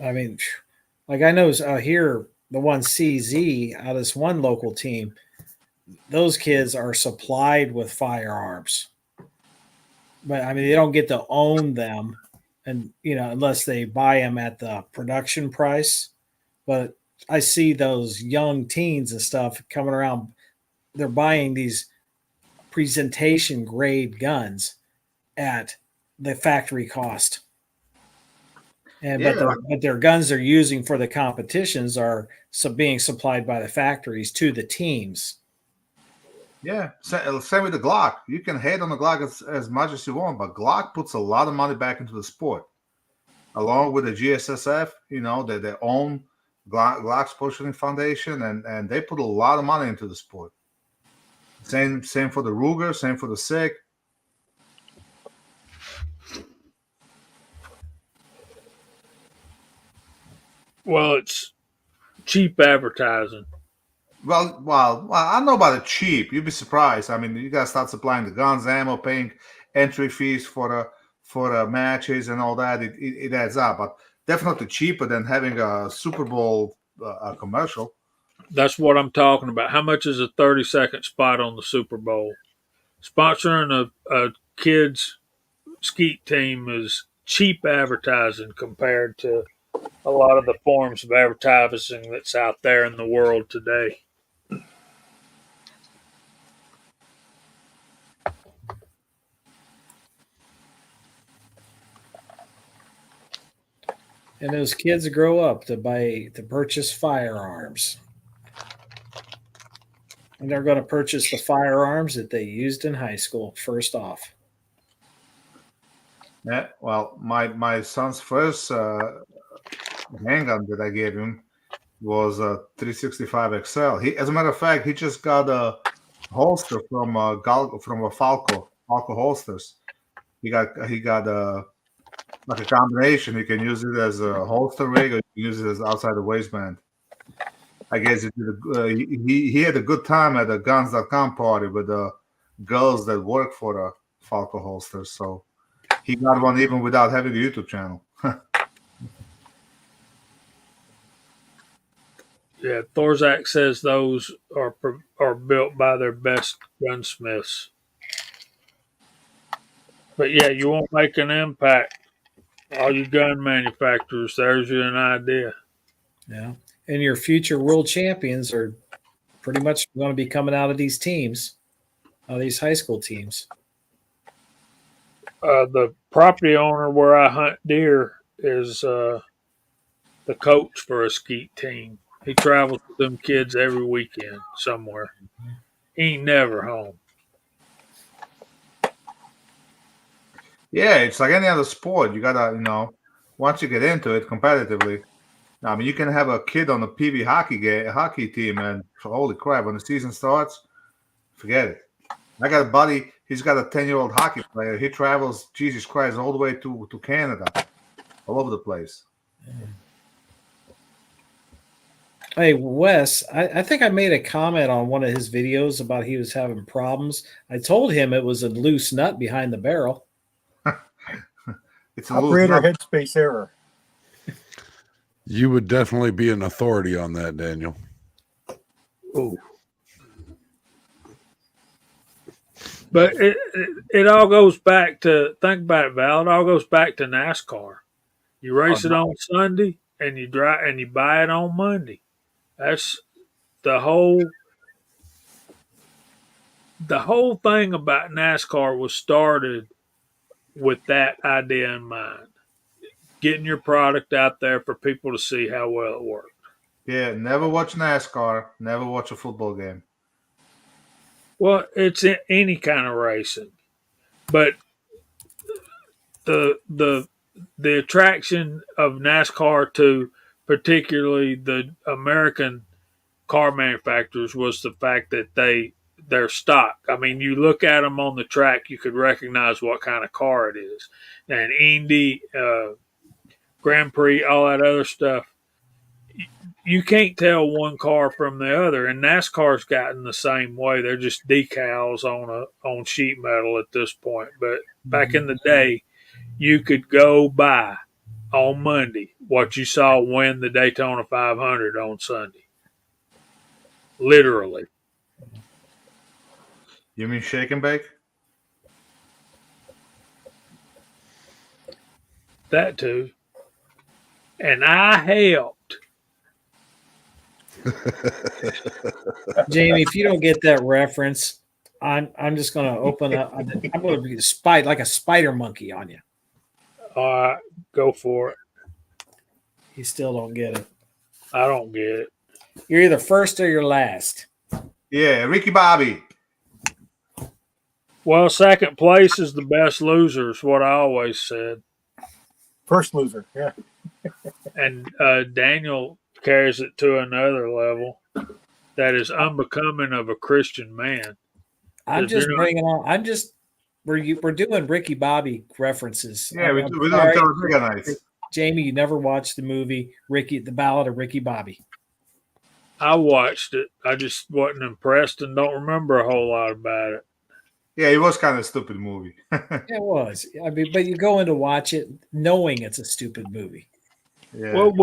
I mean, like I know here, the one CZ out of this one local team, those kids are supplied with firearms. But I mean, they don't get to own them, and unless they buy them at the production price. But I see those young teens and stuff coming around. They're buying these presentation grade guns at the factory cost, but their guns they're using for the competitions are being supplied by the factories to the teams.
Yeah, same with the Glock. You can hate on the Glock as much as you want, but Glock puts a lot of money back into the sport. Along with the GSSF, their own Glock Sports Shooting Foundation, and they put a lot of money into the sport. Same for the Ruger, same for the SIG.
Well, it's cheap advertising.
Well, I don't know about it cheap. You'd be surprised. I mean, you gotta start supplying the guns, ammo, paying entry fees for the matches and all that. It adds up, but definitely cheaper than having a Super Bowl commercial.
That's what I'm talking about. How much is a 30-second spot on the Super Bowl? Sponsoring a kids skeet team is cheap advertising compared to a lot of the forms of advertising that's out there in the world today.
And those kids grow up to purchase firearms. And they're going to purchase the firearms that they used in high school, first off.
Yeah, well, my son's first handgun that I gave him was a 365 XL. He, as a matter of fact, he just got a holster from a Falco holsters. He got a like a combination. You can use it as a holster rig, or you can use it as outside the waistband. I guess he had a good time at a guns.com party with the girls that work for the Falco holsters. So he got one even without having a YouTube channel.
Yeah, Thorzak says those are built by their best gunsmiths. But yeah, you won't make an impact. All you gun manufacturers, there's you an idea.
Yeah. And your future world champions are pretty much going to be coming out of these teams, out of these high school teams.
The property owner where I hunt deer is the coach for a skeet team. He travels with them kids every weekend somewhere. He ain't never home.
Yeah, it's like any other sport. You gotta, once you get into it competitively, I mean, you can have a kid on the PB hockey team, and holy crap, when the season starts, forget it. I got a buddy. He's got a 10-year-old hockey player. He travels, Jesus Christ, all the way to Canada, all over the place.
Hey, Wes, I think I made a comment on one of his videos about he was having problems. I told him it was a loose nut behind the barrel.
It's a
Operator headspace error.
You would definitely be an authority on that, Daniel.
Ooh. But it all goes back to, think about it, Val. It all goes back to NASCAR. You race it on Sunday and you buy it on Monday. That's the whole thing about NASCAR was started with that idea in mind. Getting your product out there for people to see how well it works.
Yeah, never watch NASCAR. Never watch a football game.
Well, it's in any kind of racing, but the attraction of NASCAR to particularly the American car manufacturers was the fact that their stock. I mean, you look at them on the track, you could recognize what kind of car it is. And Indy, Grand Prix, all that other stuff, you can't tell one car from the other. And NASCAR's gotten the same way. They're just decals on sheet metal at this point. But back in the day, you could go buy on Monday what you saw win the Daytona 500 on Sunday. Literally.
You mean shake and bake?
That too. And I helped.
Jamie, if you don't get that reference, I'm just going to open up. I'm going to be like a spider monkey on you.
All right, go for it.
You still don't get it.
I don't get it.
You're either first or you're last.
Yeah, Ricky Bobby.
Well, second place is the best loser, is what I always said.
First loser, yeah.
And Daniel carries it to another level that is unbecoming of a Christian man.
I'm just bringing on. We're doing Ricky Bobby references.
Yeah, we're doing Talladega Nights.
Jamie, you never watched the movie The Ballad of Ricky Bobby.
I watched it. I just wasn't impressed and don't remember a whole lot about it.
Yeah, it was kind of a stupid movie.
It was. I mean, but you go in to watch it knowing it's a stupid movie.
Yeah.
Well,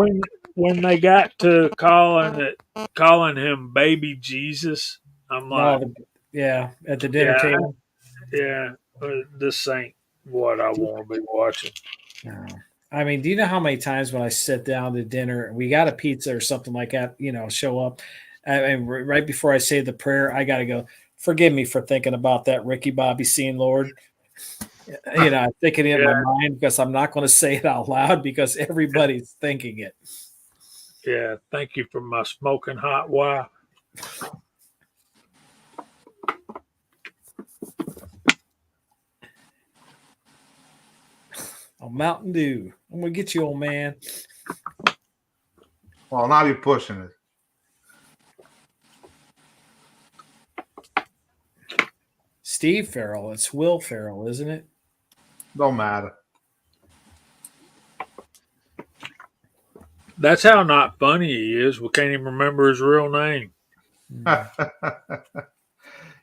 when they got to calling him Baby Jesus, I'm like,
at the dinner table.
Yeah, this ain't what I want to be watching.
No. I mean, do you know how many times when I sit down to dinner, we got a pizza or something like that, show up, and right before I say the prayer, I got to go, forgive me for thinking about that Ricky Bobby scene, Lord. I'm thinking it in my mind because I'm not going to say it out loud because everybody's thinking it.
Yeah, thank you for my smoking hot wife.
Oh, Mountain Dew. I'm going to get you, old man.
Well, now you're pushing it.
Steve Farrell. It's Will Farrell, isn't it?
Don't matter.
That's how not funny he is. We can't even remember his real name.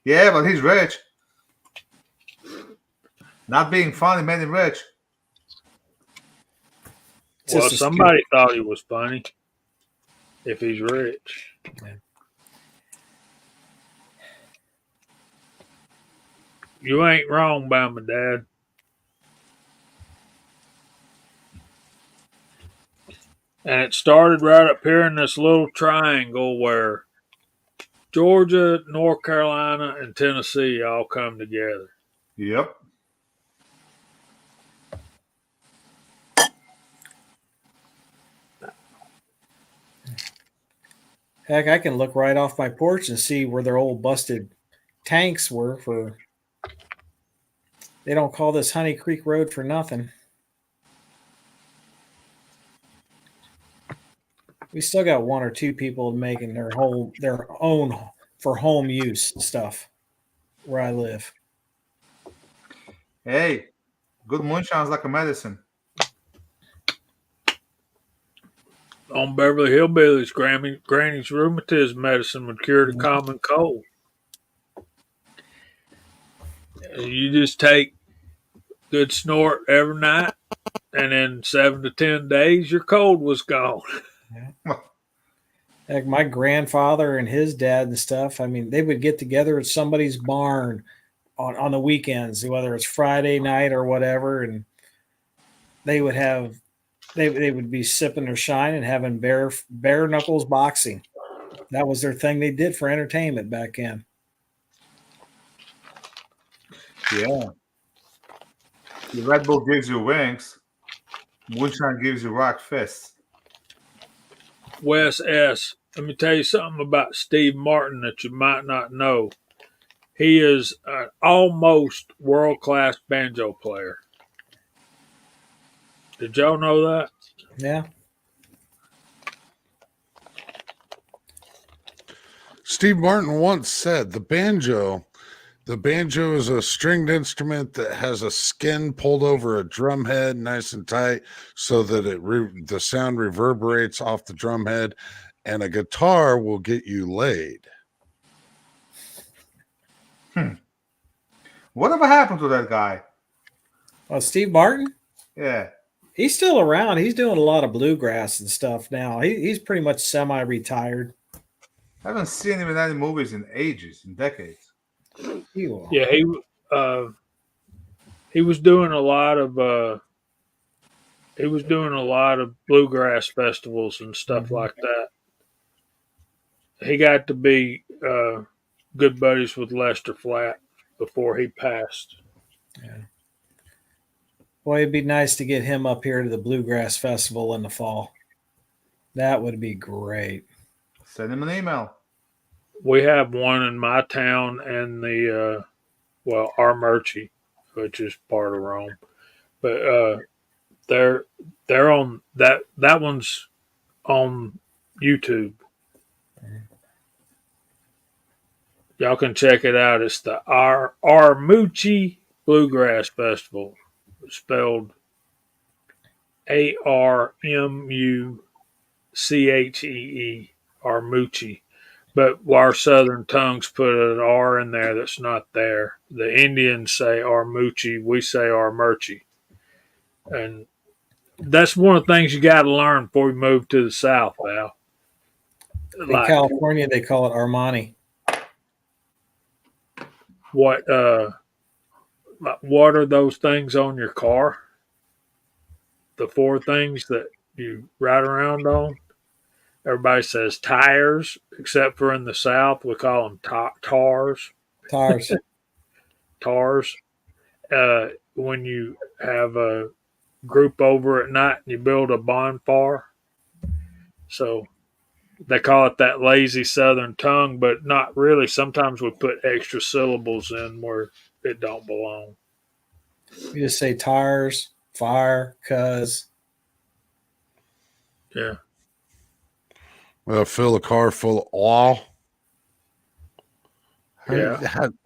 Yeah, but he's rich. Not being funny made him rich.
Well, somebody thought he was funny. If he's rich.
Yeah.
You ain't wrong about my dad. And it started right up here in this little triangle where Georgia, North Carolina, and Tennessee all come together.
Yep.
Heck, I can look right off my porch and see where their old busted tanks were for. They don't call this Honey Creek Road for nothing. We still got one or two people making their own for home use stuff where I live.
Hey, good moonshine's like a medicine.
On Beverly Hillbillies, Granny's rheumatism medicine would cure the common cold. You just take good snort every night, and in 7 to 10 days, your cold was gone.
Yeah. Like my grandfather and his dad and stuff, I mean, they would get together at somebody's barn on the weekends, whether it's Friday night or whatever, and they would have they would be sipping their shine and having bare knuckles boxing. That was their thing they did for entertainment back then.
Yeah. The Red Bull gives you wings. Moonshine gives you rock fists.
Wes S., let me tell you something about Steve Martin that you might not know. He is an almost world-class banjo player. Did y'all know that?
Yeah.
Steve Martin once said the banjo is a stringed instrument that has a skin pulled over a drum head nice and tight so that the sound reverberates off the drum head, and a guitar will get you laid.
Whatever happened to that guy?
Oh, Steve Martin?
Yeah.
He's still around. He's doing a lot of bluegrass and stuff now. He's pretty much semi-retired.
I haven't seen him in any movies in ages, in decades.
Yeah, he was doing a lot of bluegrass festivals and stuff like that. He got to be good buddies with Lester Flatt before he passed.
Yeah. Boy, it'd be nice to get him up here to the Bluegrass Festival in the fall. That would be great.
Send him an email.
We have one in my town and the Armurchie, which is part of Rome. But they're on that one's on YouTube. Y'all can check it out. It's the Armurchie Bluegrass Festival, spelled ARMUCHEE, Armurchie. But our southern tongues put an R in there that's not there. The Indians say Armurchie, we say Armurchie. And that's one of the things you got to learn before you move to the South, Val.
In California, they call it Armani.
What are those things on your car? The 4 things that you ride around on? Everybody says tires, except for in the South, we call them tars.
Tars.
Tars. when you have a group over at night and you build a bonfire. So they call it that lazy Southern tongue, but not really. Sometimes we put extra syllables in where it don't belong.
You just say tires, fire, cuz.
Yeah.
Well, fill a car full of oil.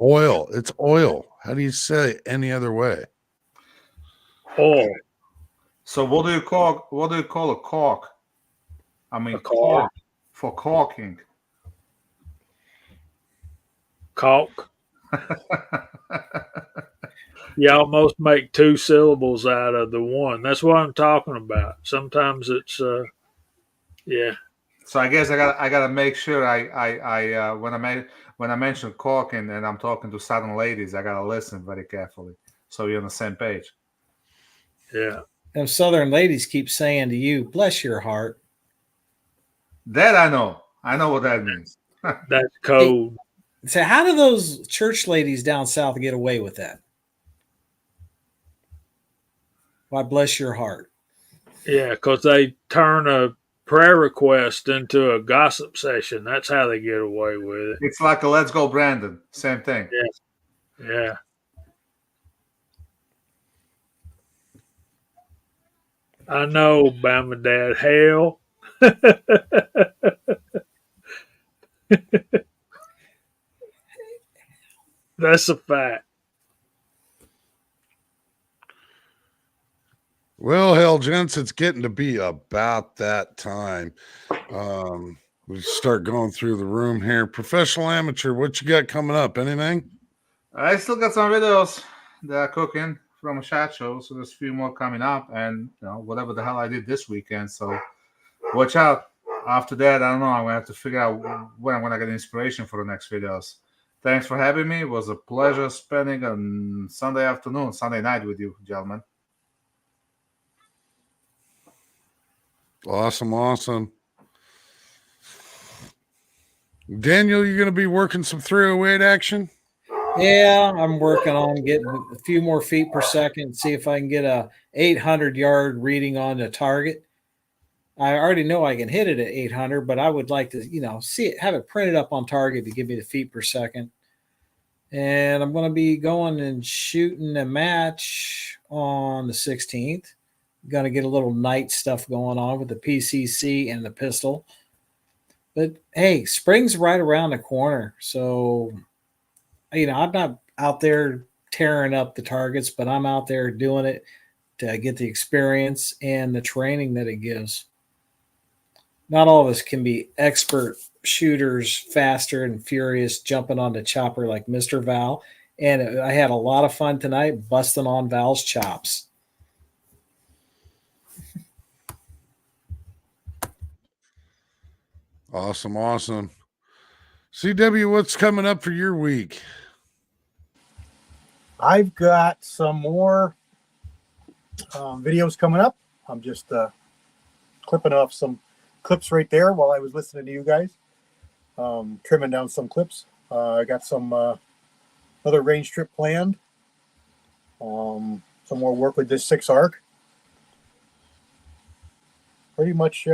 Oil. It's oil. How do you say it any other way?
Oil.
So what do you call a cork? I mean,
A cork.
for caulking.
Caulk. You almost make two syllables out of the one. That's what I'm talking about. Sometimes it's yeah.
So I guess I gotta make sure I when I mention caulking and I'm talking to Southern ladies, I gotta listen very carefully so we're on the same page.
Yeah.
Them Southern ladies keep saying to you, bless your heart.
That I know. I know what that means.
That's code.
So how do those church ladies down south get away with that? Why bless your heart?
Yeah, because they turn a prayer request into a gossip session. That's how they get away with it.
It's like a Let's Go Brandon. Same thing.
Yeah. I know, Bama Dad. Hell. That's a fact.
Well, hell, gents, it's getting to be about that time. We start going through the room here. Professional, amateur, what you got coming up? Anything?
I still got some videos that are cooking from a shot show, so there's a few more coming up, and whatever the hell I did this weekend. So watch out. After that, I don't know. I'm gonna have to figure out when I'm gonna get inspiration for the next videos. Thanks for having me. It was a pleasure spending a Sunday night with you, gentlemen.
Awesome. Daniel, you're going to be working some 308 action?
Yeah, I'm working on getting a few more feet per second, see if I can get a 800-yard reading on the target. I already know I can hit it at 800, but I would like to, see it, have it printed up on target to give me the feet per second. And I'm going to be going and shooting a match on the 16th. Going to get a little night stuff going on with the PCC and the pistol. But hey, spring's right around the corner. So, I'm not out there tearing up the targets, but I'm out there doing it to get the experience and the training that it gives. Not all of us can be expert shooters, faster and furious, jumping on the chopper like Mr. Val. And I had a lot of fun tonight busting on Val's chops.
Awesome. CW, what's coming up for your week?
I've got some more videos coming up. I'm just clipping off some clips right there while I was listening to you guys, trimming down some clips. I got some other range trip planned. Some more work with this 6 arc. Pretty much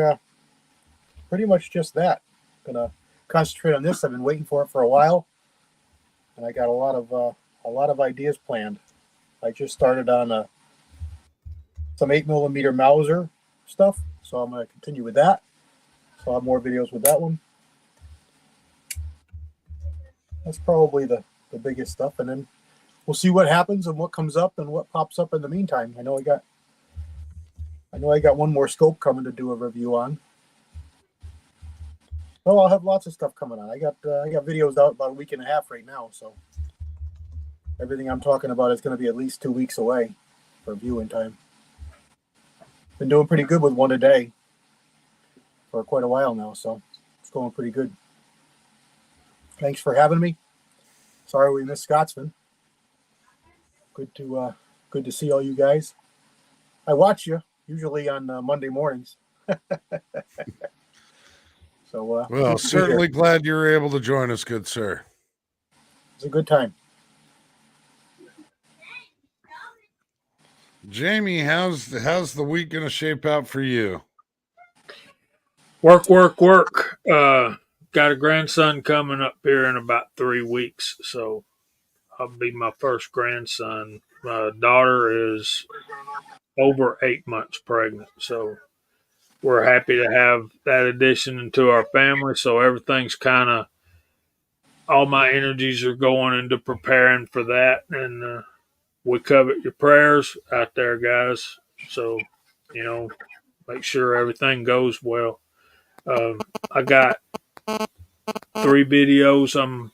just that. Gonna concentrate on this. I've been waiting for it for a while, and I got a lot of ideas planned. I just started on some 8mm Mauser stuff, so I'm going to continue with that. So I'll have more videos with that one. That's probably the biggest stuff, and then we'll see what happens and what comes up and what pops up in the meantime. I know I got one more scope coming to do a review on. Oh, I'll have lots of stuff coming on. I got videos out about a week and a half right now, so everything I'm talking about is going to be at least 2 weeks away for viewing time. Been doing pretty good with one a day for quite a while now, so it's going pretty good. Thanks for having me. Sorry we missed Scotsman. Good to see all you guys. I watch you usually on Monday mornings. So
well, certainly glad you were able to join us, good sir.
It's a good time.
Jamie, how's the week gonna shape out for you?
Work, work, work. Got a grandson coming up here in about 3 weeks, so I'll be my first grandson. My daughter is over 8 months pregnant, so we're happy to have that addition into our family. So everything's kind of all my energies are going into preparing for that, and we covet your prayers out there, guys. So make sure everything goes well. I got 3 videos I'm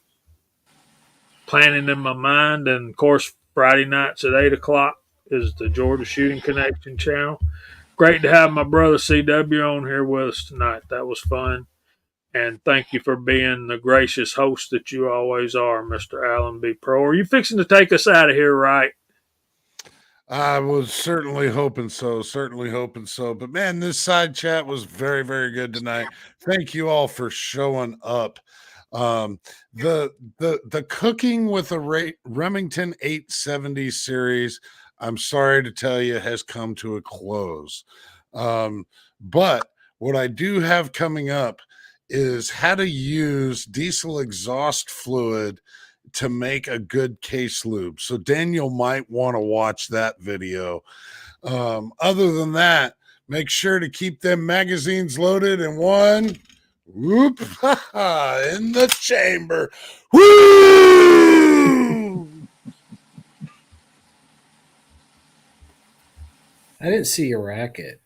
planning in my mind, and of course, Friday nights at 8 o'clock is the Georgia Shooting Connection channel. Great to have my brother CW on here with us tonight. That was fun. And thank you for being the gracious host that you always are, Mr. AllenBePro. Are you fixing to take us out of here, right?
I was certainly hoping so. Certainly hoping so. But man, this side chat was very, very good tonight. Thank you all for showing up. The cooking with a Remington 870 series, I'm sorry to tell you, has come to a close. But what I do have coming up is how to use diesel exhaust fluid to make a good case lube. So Daniel might want to watch that video. Other than that, make sure to keep them magazines loaded and one whoop in the chamber. Woo!
I didn't see your racket.